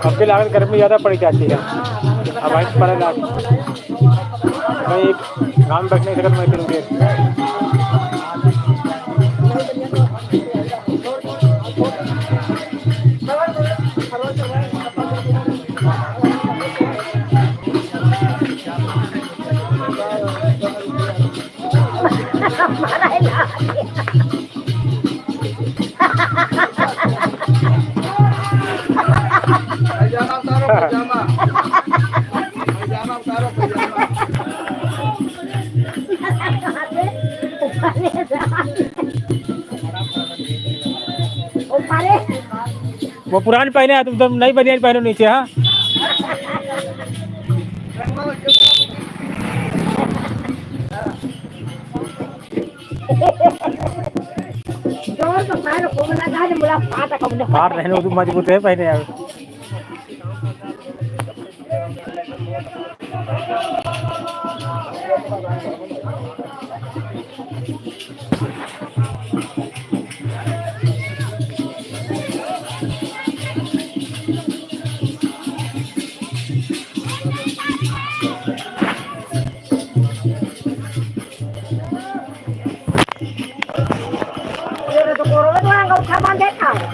आपकी लागत गर्मी ज़्यादा पड़ जाती है। अब आइस पर मैं एक घाम बैठ नहीं सकता मैं करूँगी। वो पुरानी पहने हैं, तुम नई बनियान पहनो नीचे। हाँ बाहर रहने तुम मजबूत है पहने यार।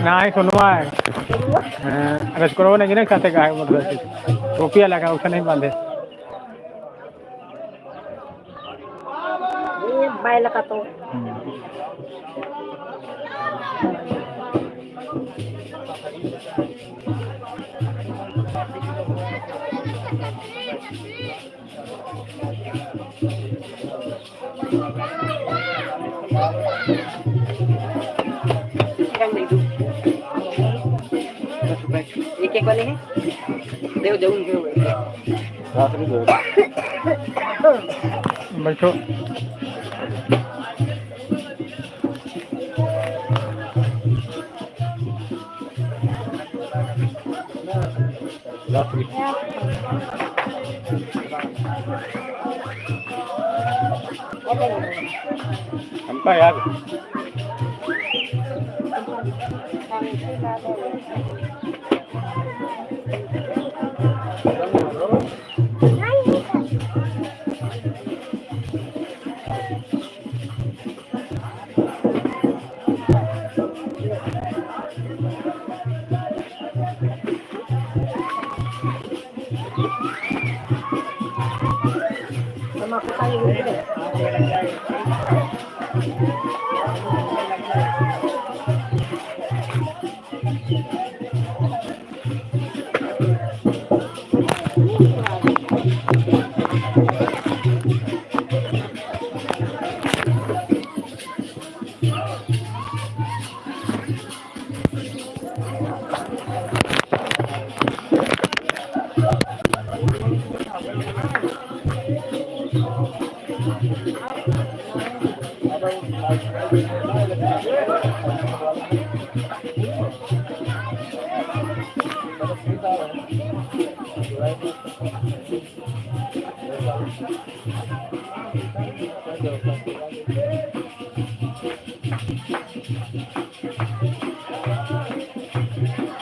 नहीं सुनवा है अगर करो नहीं ना खाते का है मतलब रुपया लगा उसे नहीं बांधे। बाय लगा तो एक वाले हैं देव जाऊं बैठो। हमका याद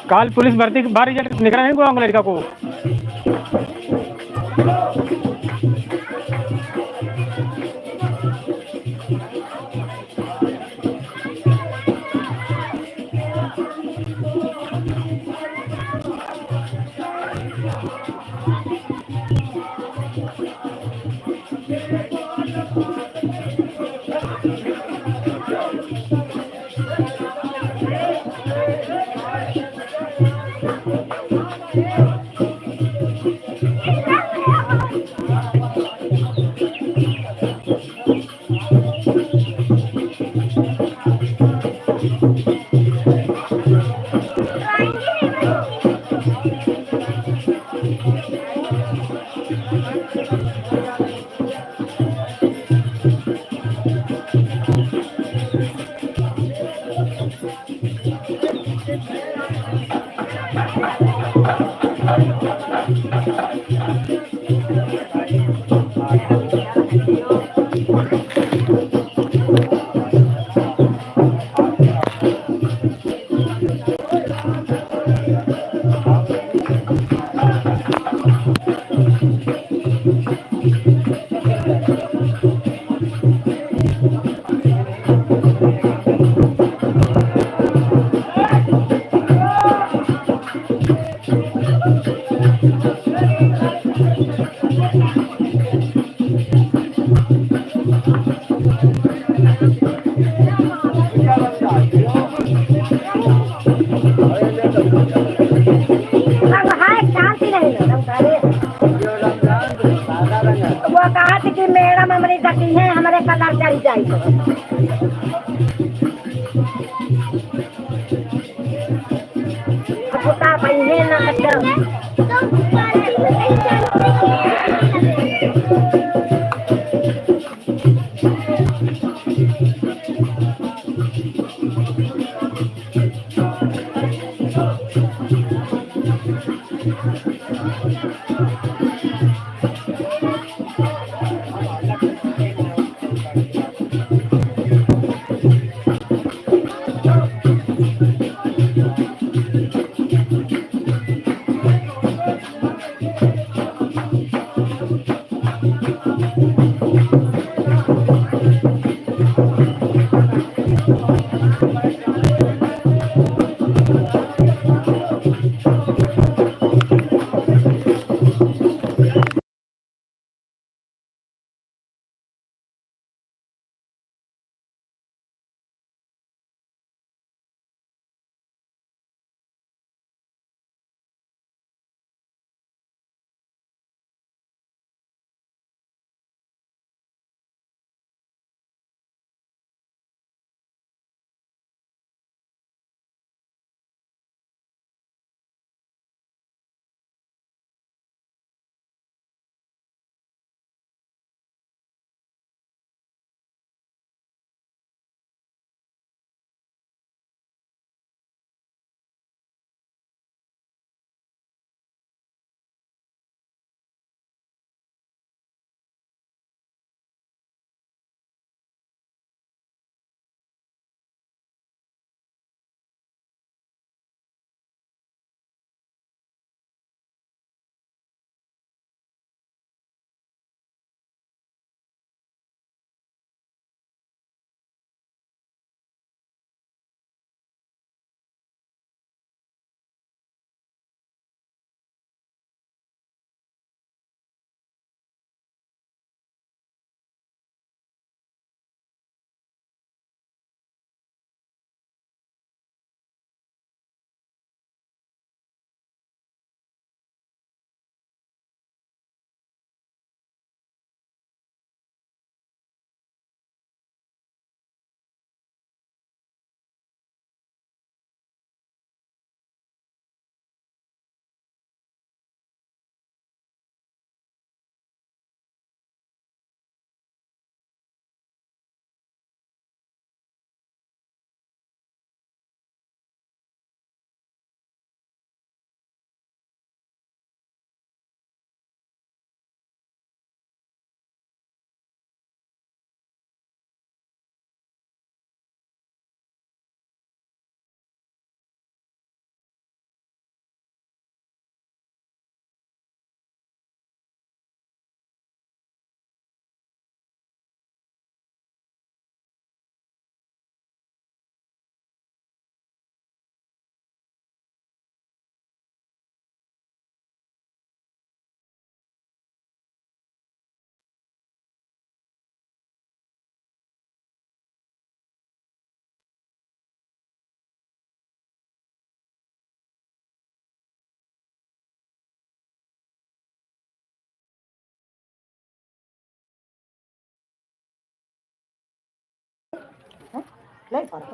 कल पुलिस भर्ती बाहर रिजल्ट निकला नहीं गुलाम लड़का को। रंग है शांति नहीं ना रंग है वो कहा थी कि मैडम हमारी गति है हमारे कलर चल जाए पुता भाई है ना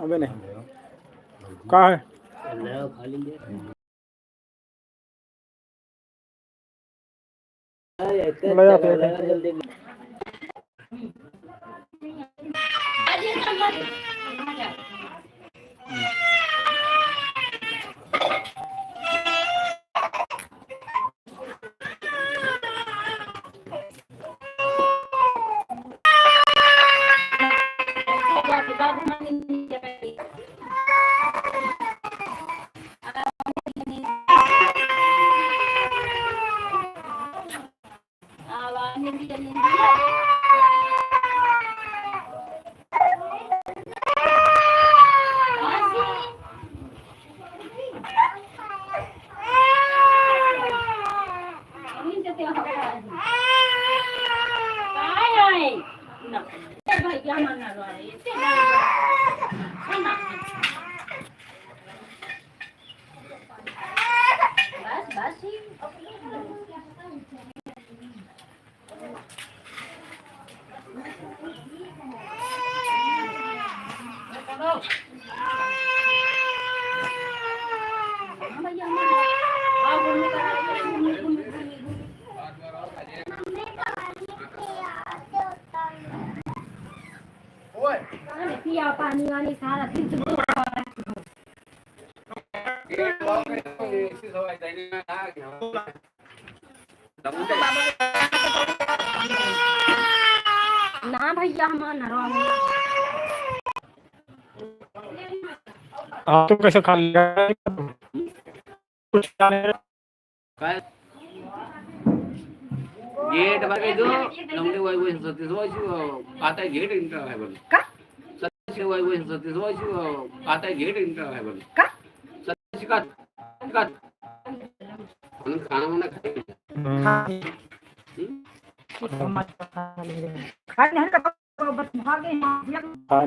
अबे नहीं कहाँ है ले जा फिर। पिया पानी वानी सारा दिन ना भैया हमारा आप तो कैसे खा लिया कुछ काय गेट बागे जो लंगडे वाय वाय सतीश वाय आता गेट इंटर है बोल का सतीश वाय वाय सतीश वाय आता गेट इंटर है बोल का सतीश का म्हणून खाना मना खाते खाने नहीं का बस भागे हाँ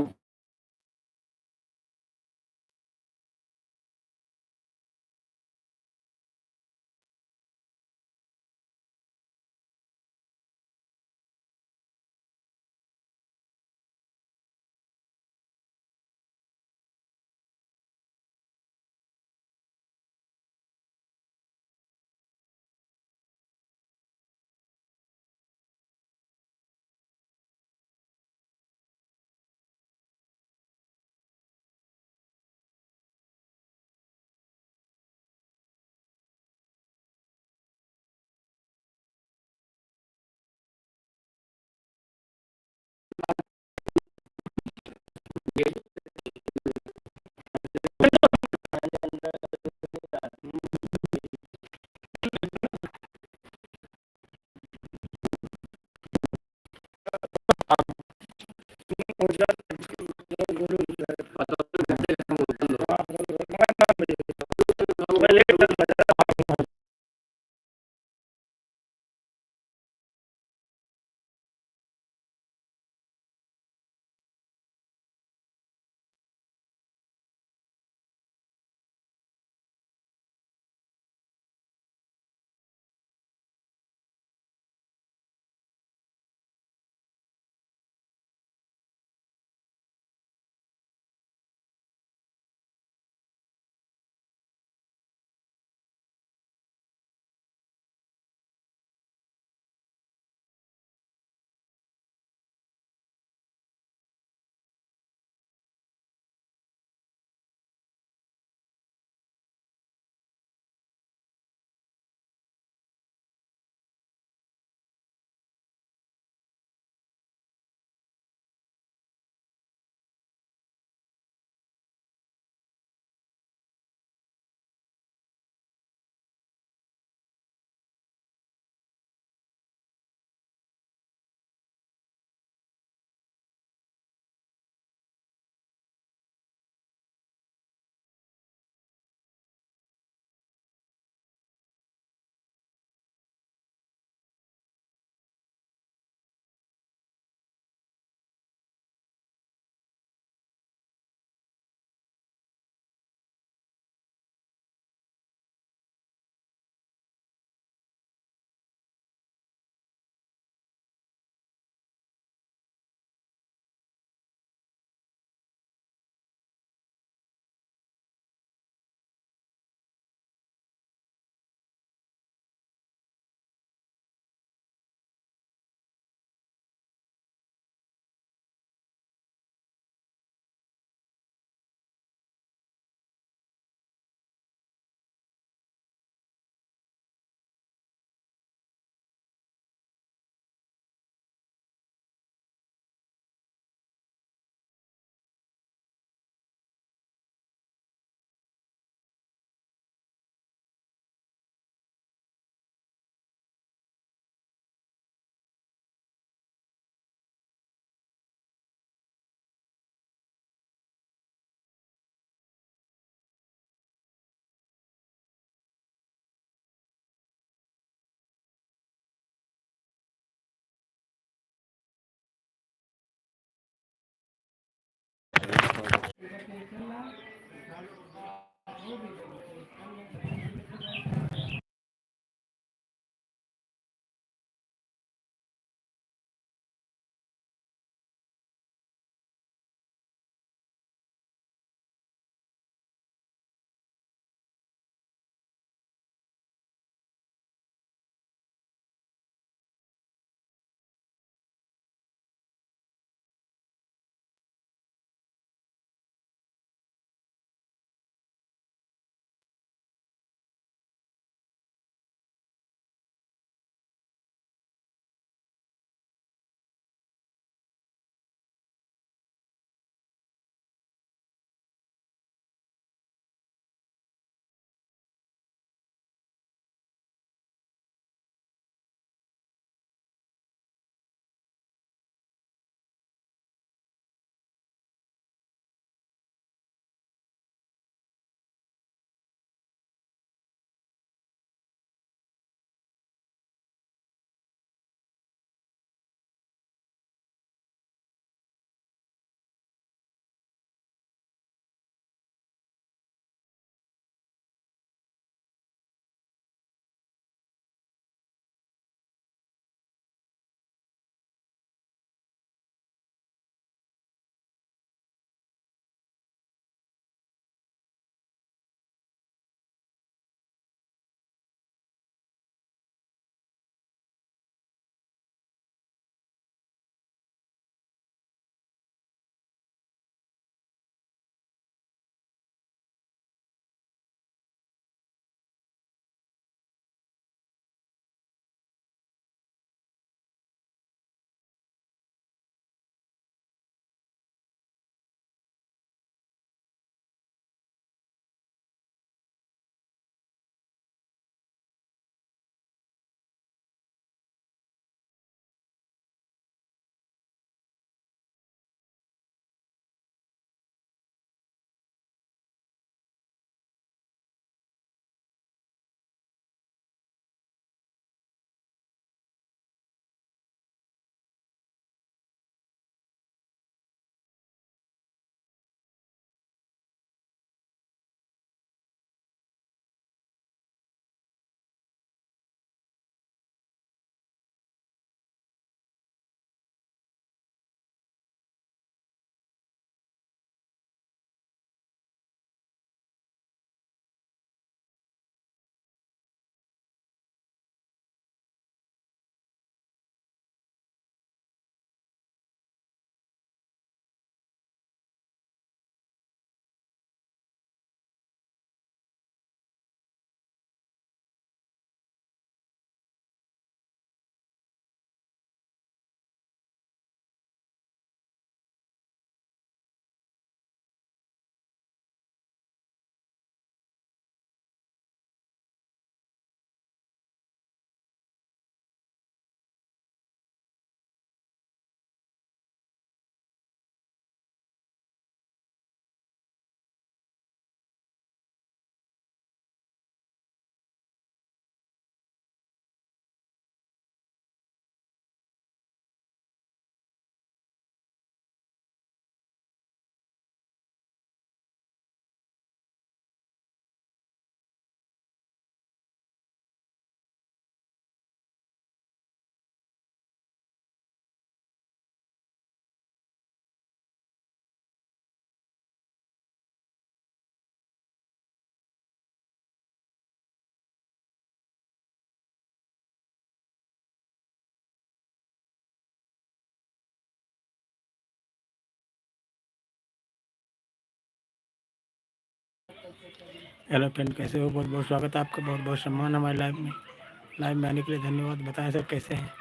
हेलो फ्रेंड, कैसे हो? बहुत बहुत स्वागत है आपका, बहुत बहुत सम्मान हमारे लाइव में आने के लिए धन्यवाद। बताएं सर कैसे हैं?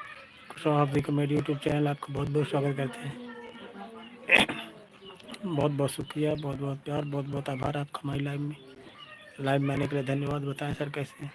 Kushwaha of the comedy YouTube channel आपका बहुत बहुत स्वागत करते हैं। बहुत बहुत शुक्रिया, बहुत बहुत प्यार, बहुत बहुत आभार आपका हमारी लाइव में आने के लिए धन्यवाद। बताएं सर कैसे हैं?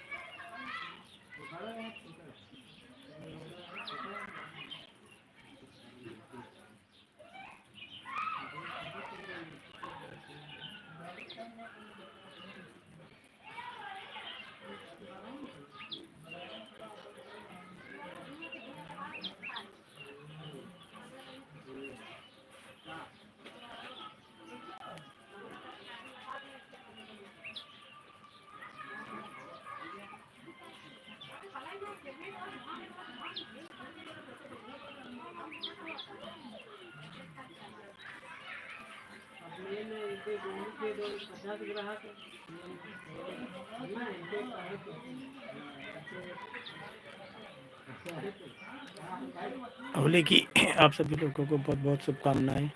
होली की आप सभी लोगों को बहुत बहुत शुभकामनाएं।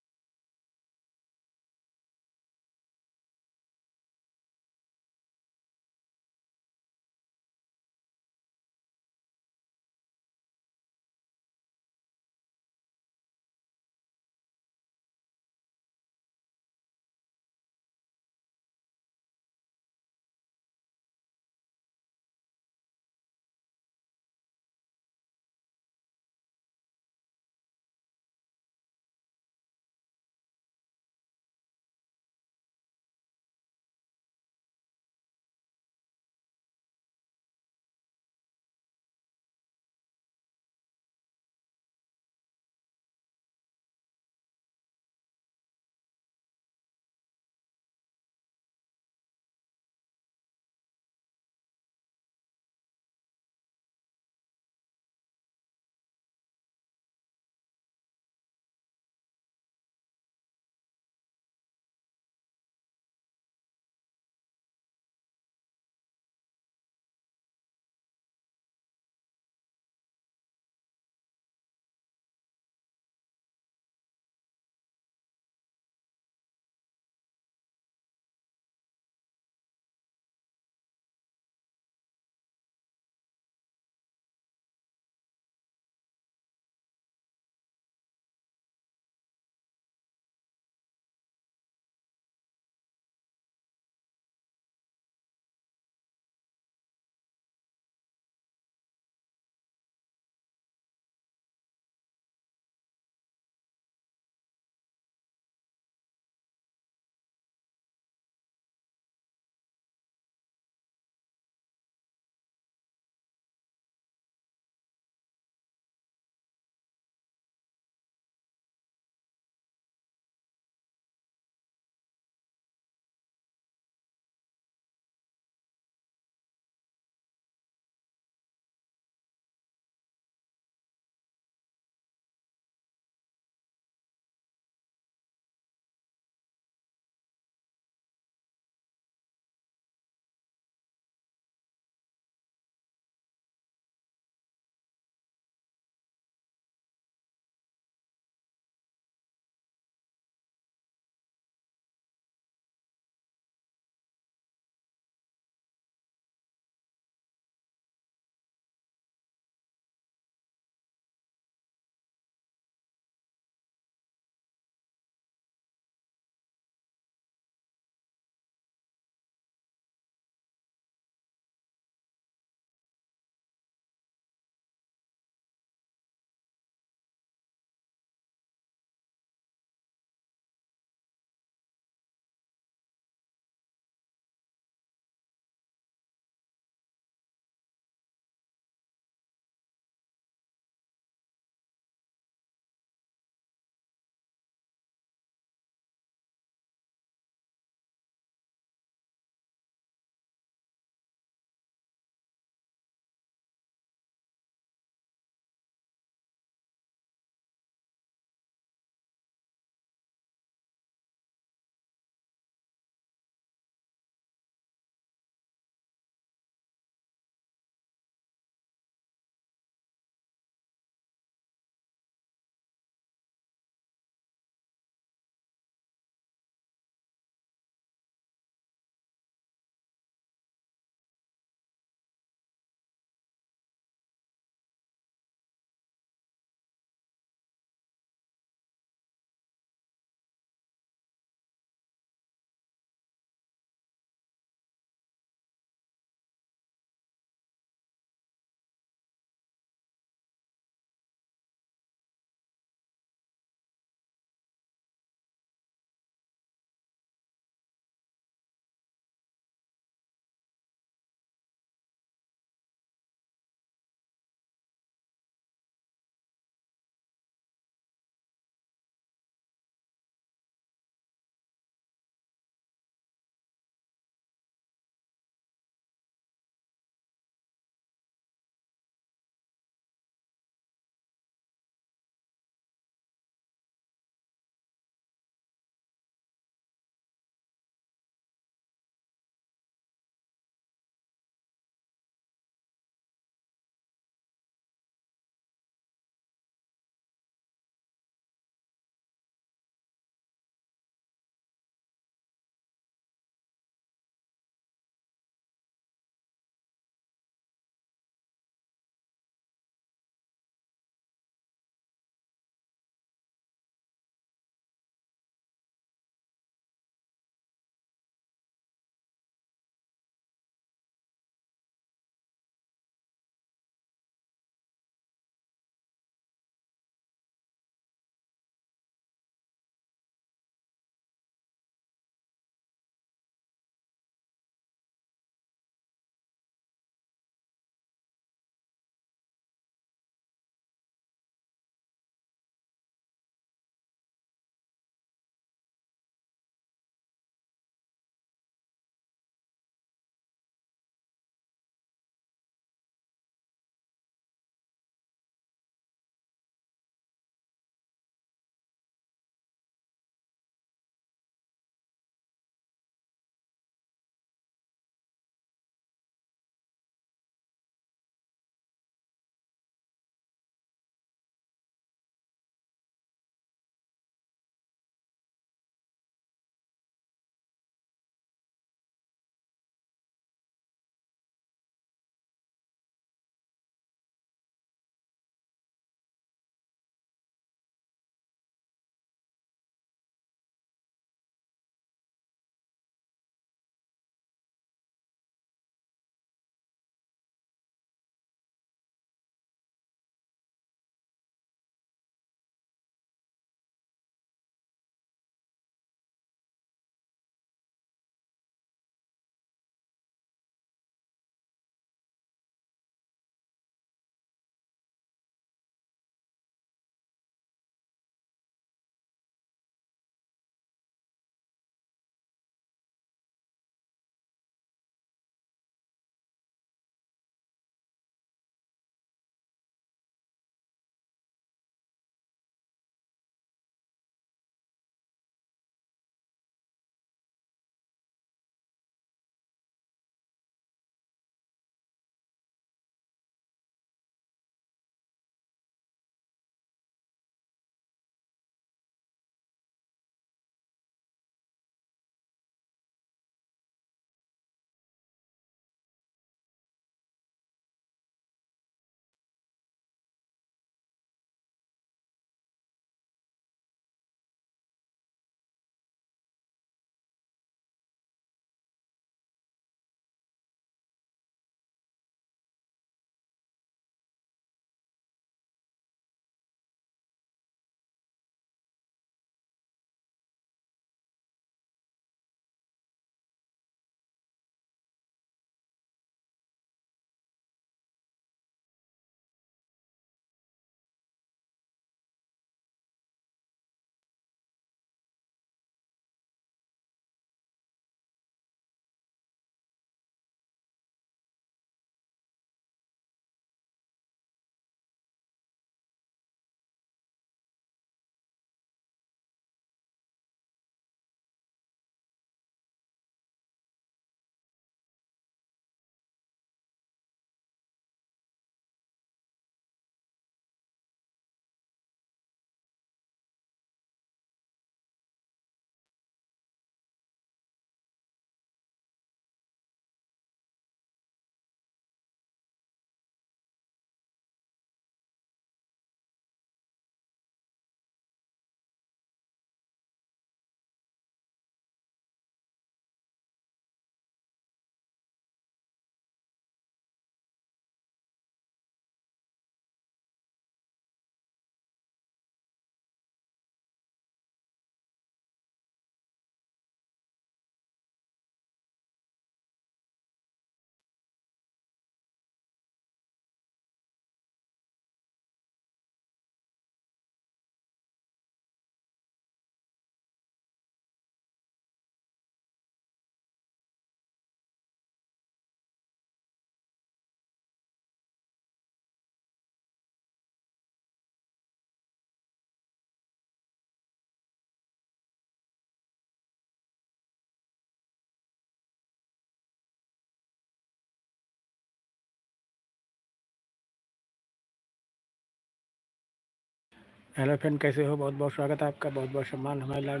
हेलो फ्रेंड, कैसे हो? बहुत बहुत स्वागत है आपका, बहुत बहुत सम्मान हमारे लाइव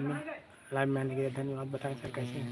में आने के लिए धन्यवाद। बताएं सर कैसे हैं?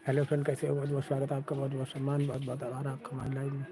हेलो फ्रेंड, कैसे हो? बहुत बहुत स्वागत है आपका, बहुत बहुत सम्मान, बहुत बहुत आभार आपका हमारे लाइव में।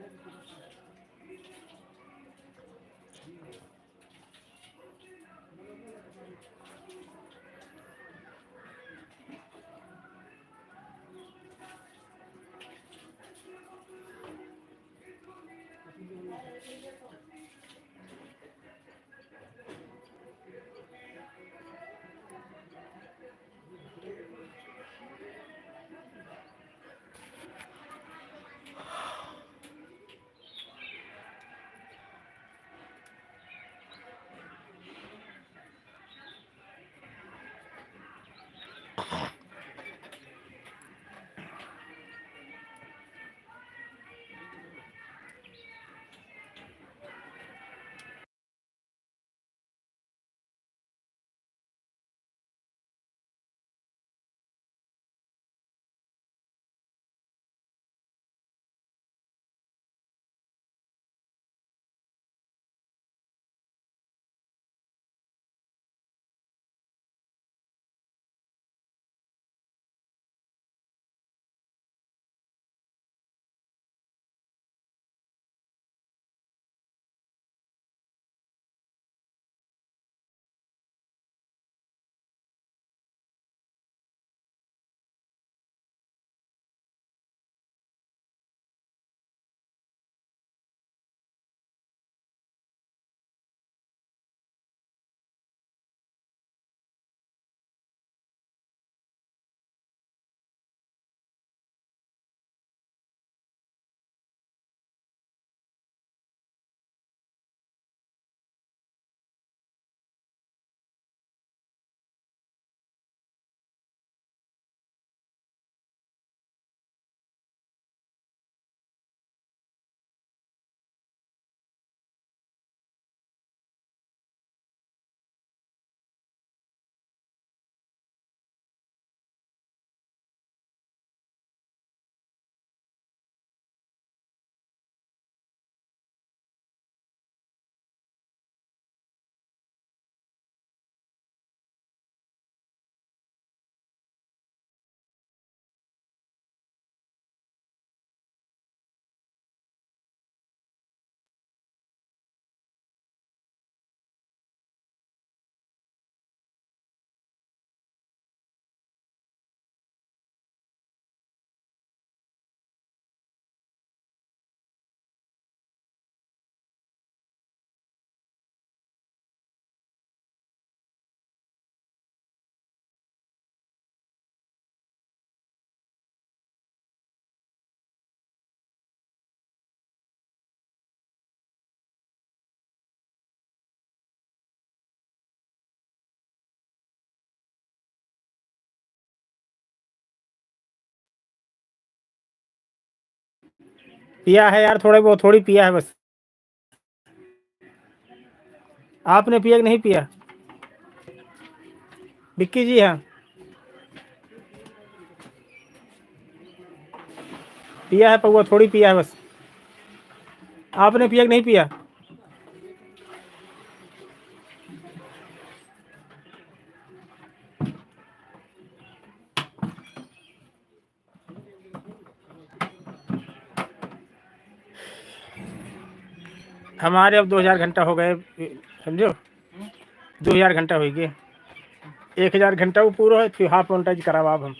पिया है यार, थोड़े बहुत, थोड़ी पिया है बस। आपने पिया कि नहीं पिया? विक्की जी, हाँ पिया है पौवा, थोड़ी पिया है बस। आपने पिया कि नहीं पिया? हमारे अब 2000 घंटा हो गए, समझो 2000 घंटा हो गए। 1000 घंटा वो पूरा है, फिर हाफ मोनेटाइज करावा अब हम।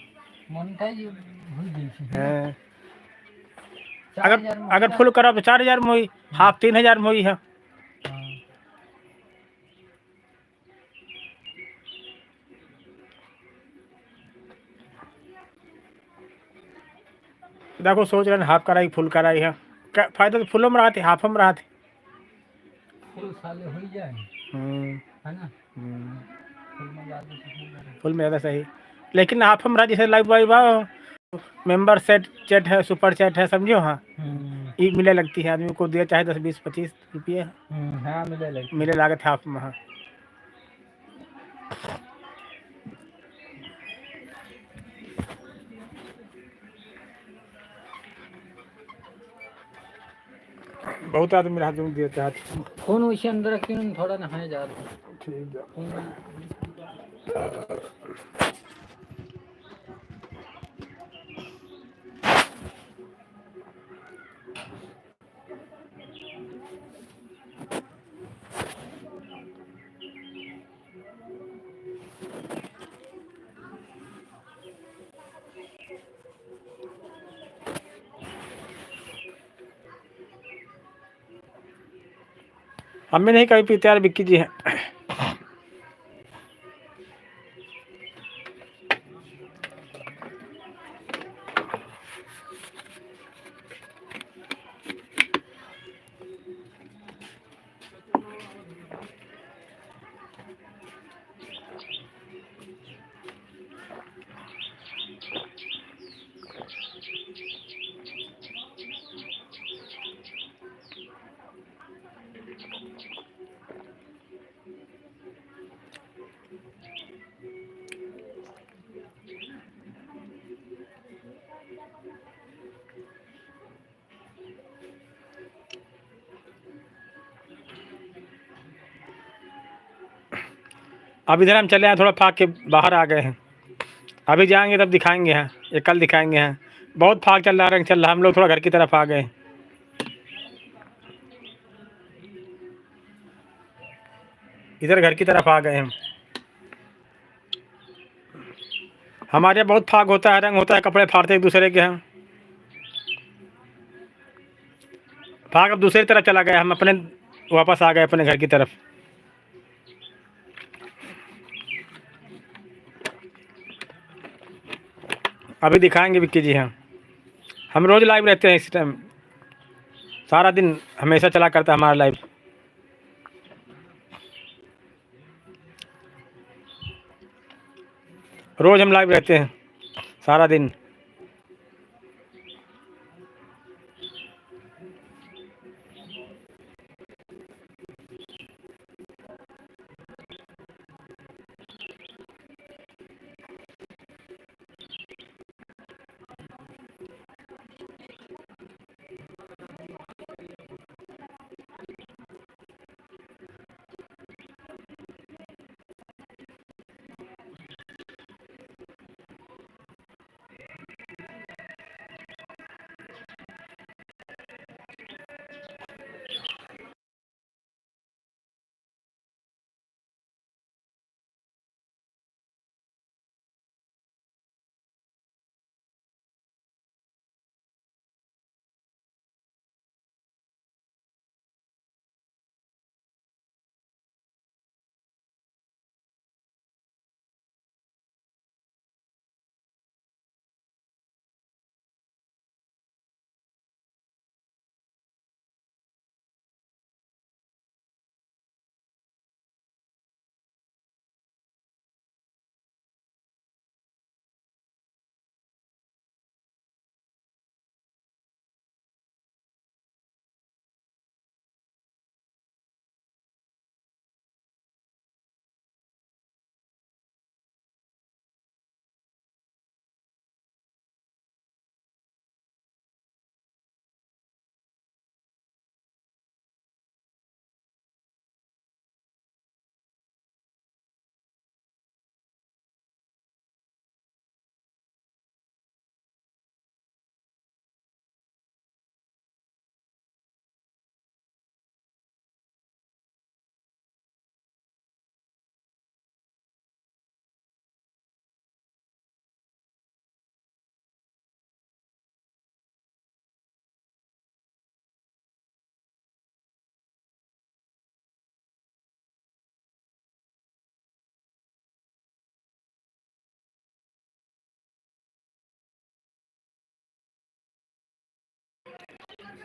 हाँ। अगर फुल करा तो 4000 में हुई, हाफ 3000 में हुई है। देखो सोच रहे हैं हाफ कराई फुल कराई है, क्या फायदा? तो फुल में रहा थे, हाफ में रहा थे। फुल साले हो ही जाए, है ना? फुल में ज़्यादा सही, लेकिन हाफ में रहा, जैसे लाइव वाइव मेंबर सेट चैट है, सुपर चैट है, समझो। हाँ, ई मिले लगती है आदमी को, दिया चाहे 10 20 25 रुपये। हाँ मिले लागत है हाफ में। हाँ, बहुत आदमी हाथ में देते हैं। फोन वैसे अंदर रख के थोड़ा नहाने जा रहा हूँ। ठीक है। हम भी नहीं कभी पीते यार, विक्की जी हैं। अब इधर हम चले आए, थोड़ा फाक के बाहर आ गए हैं। अभी जाएंगे तब दिखाएंगे हैं, ये कल दिखाएंगे हैं। बहुत फाक चल रहा, रंग चल रहा, हम लोग थोड़ा घर की तरफ आ गए। इधर घर की तरफ आ गए हम। हमारे यहाँ बहुत फाक होता है, रंग होता है, कपड़े फाड़ते एक दूसरे के हैं। फाक अब दूसरी तरफ चला गया, हम अपने वापस आ गए अपने घर की तरफ। अभी दिखाएंगे विक्की जी हैं। हम रोज़ लाइव रहते हैं इस टाइम, सारा दिन हमेशा चला करता है हमारा लाइव। रोज़ हम लाइव रहते हैं सारा दिन।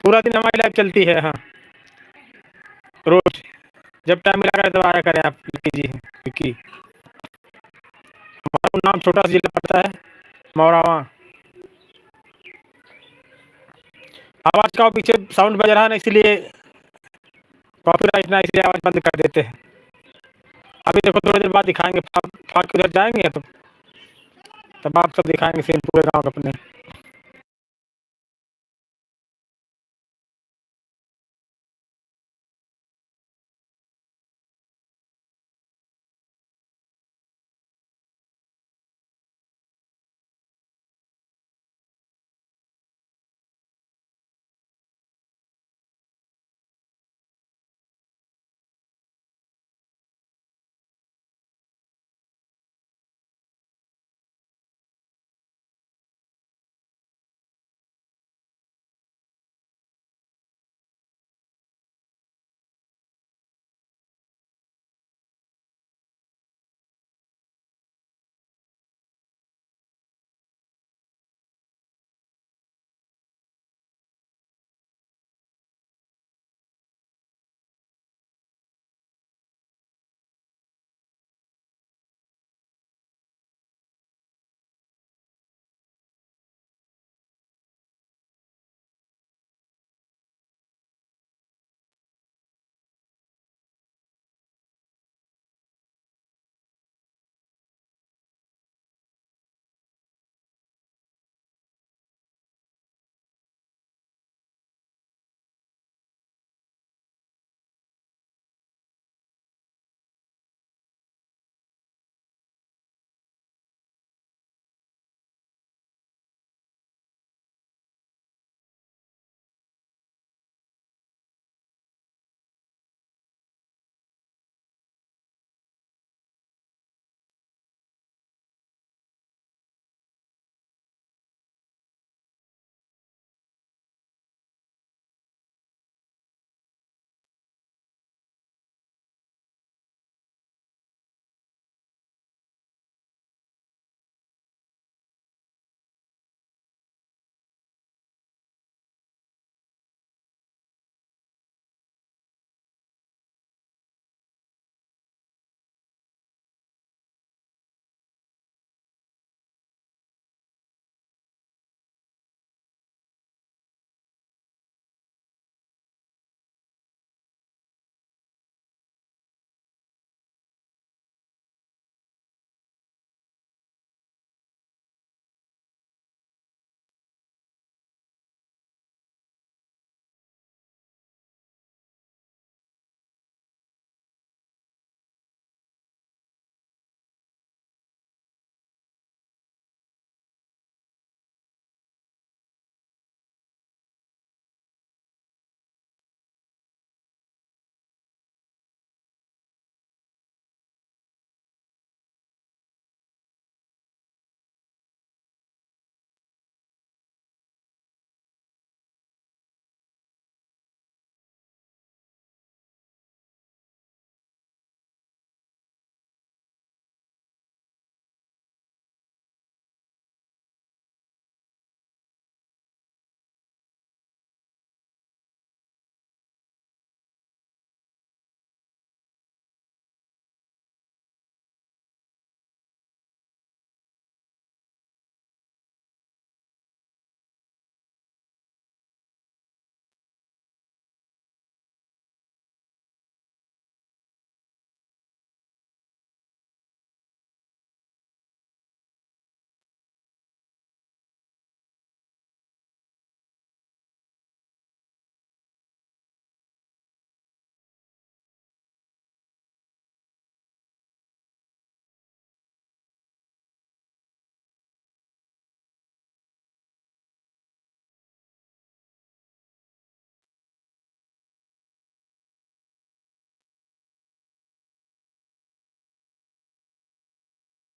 पूरा दिन हमारी लाइव चलती है। हाँ, रोज जब टाइम मिला करे तब आया करें आप विक्की जी। विक्की, हमारा नाम छोटा सा जिला पड़ता है मौरावा। आवाज़ का पीछे साउंड बज रहा है ना, इसलिए कॉपीराइट ना, इसलिए आवाज़ बंद कर देते हैं। अभी देखो थोड़ी देर बाद दिखाएंगे, फाक उधर जाएंगे तो तब आप सब दिखाएंगे सीन पूरे गाँव अपने।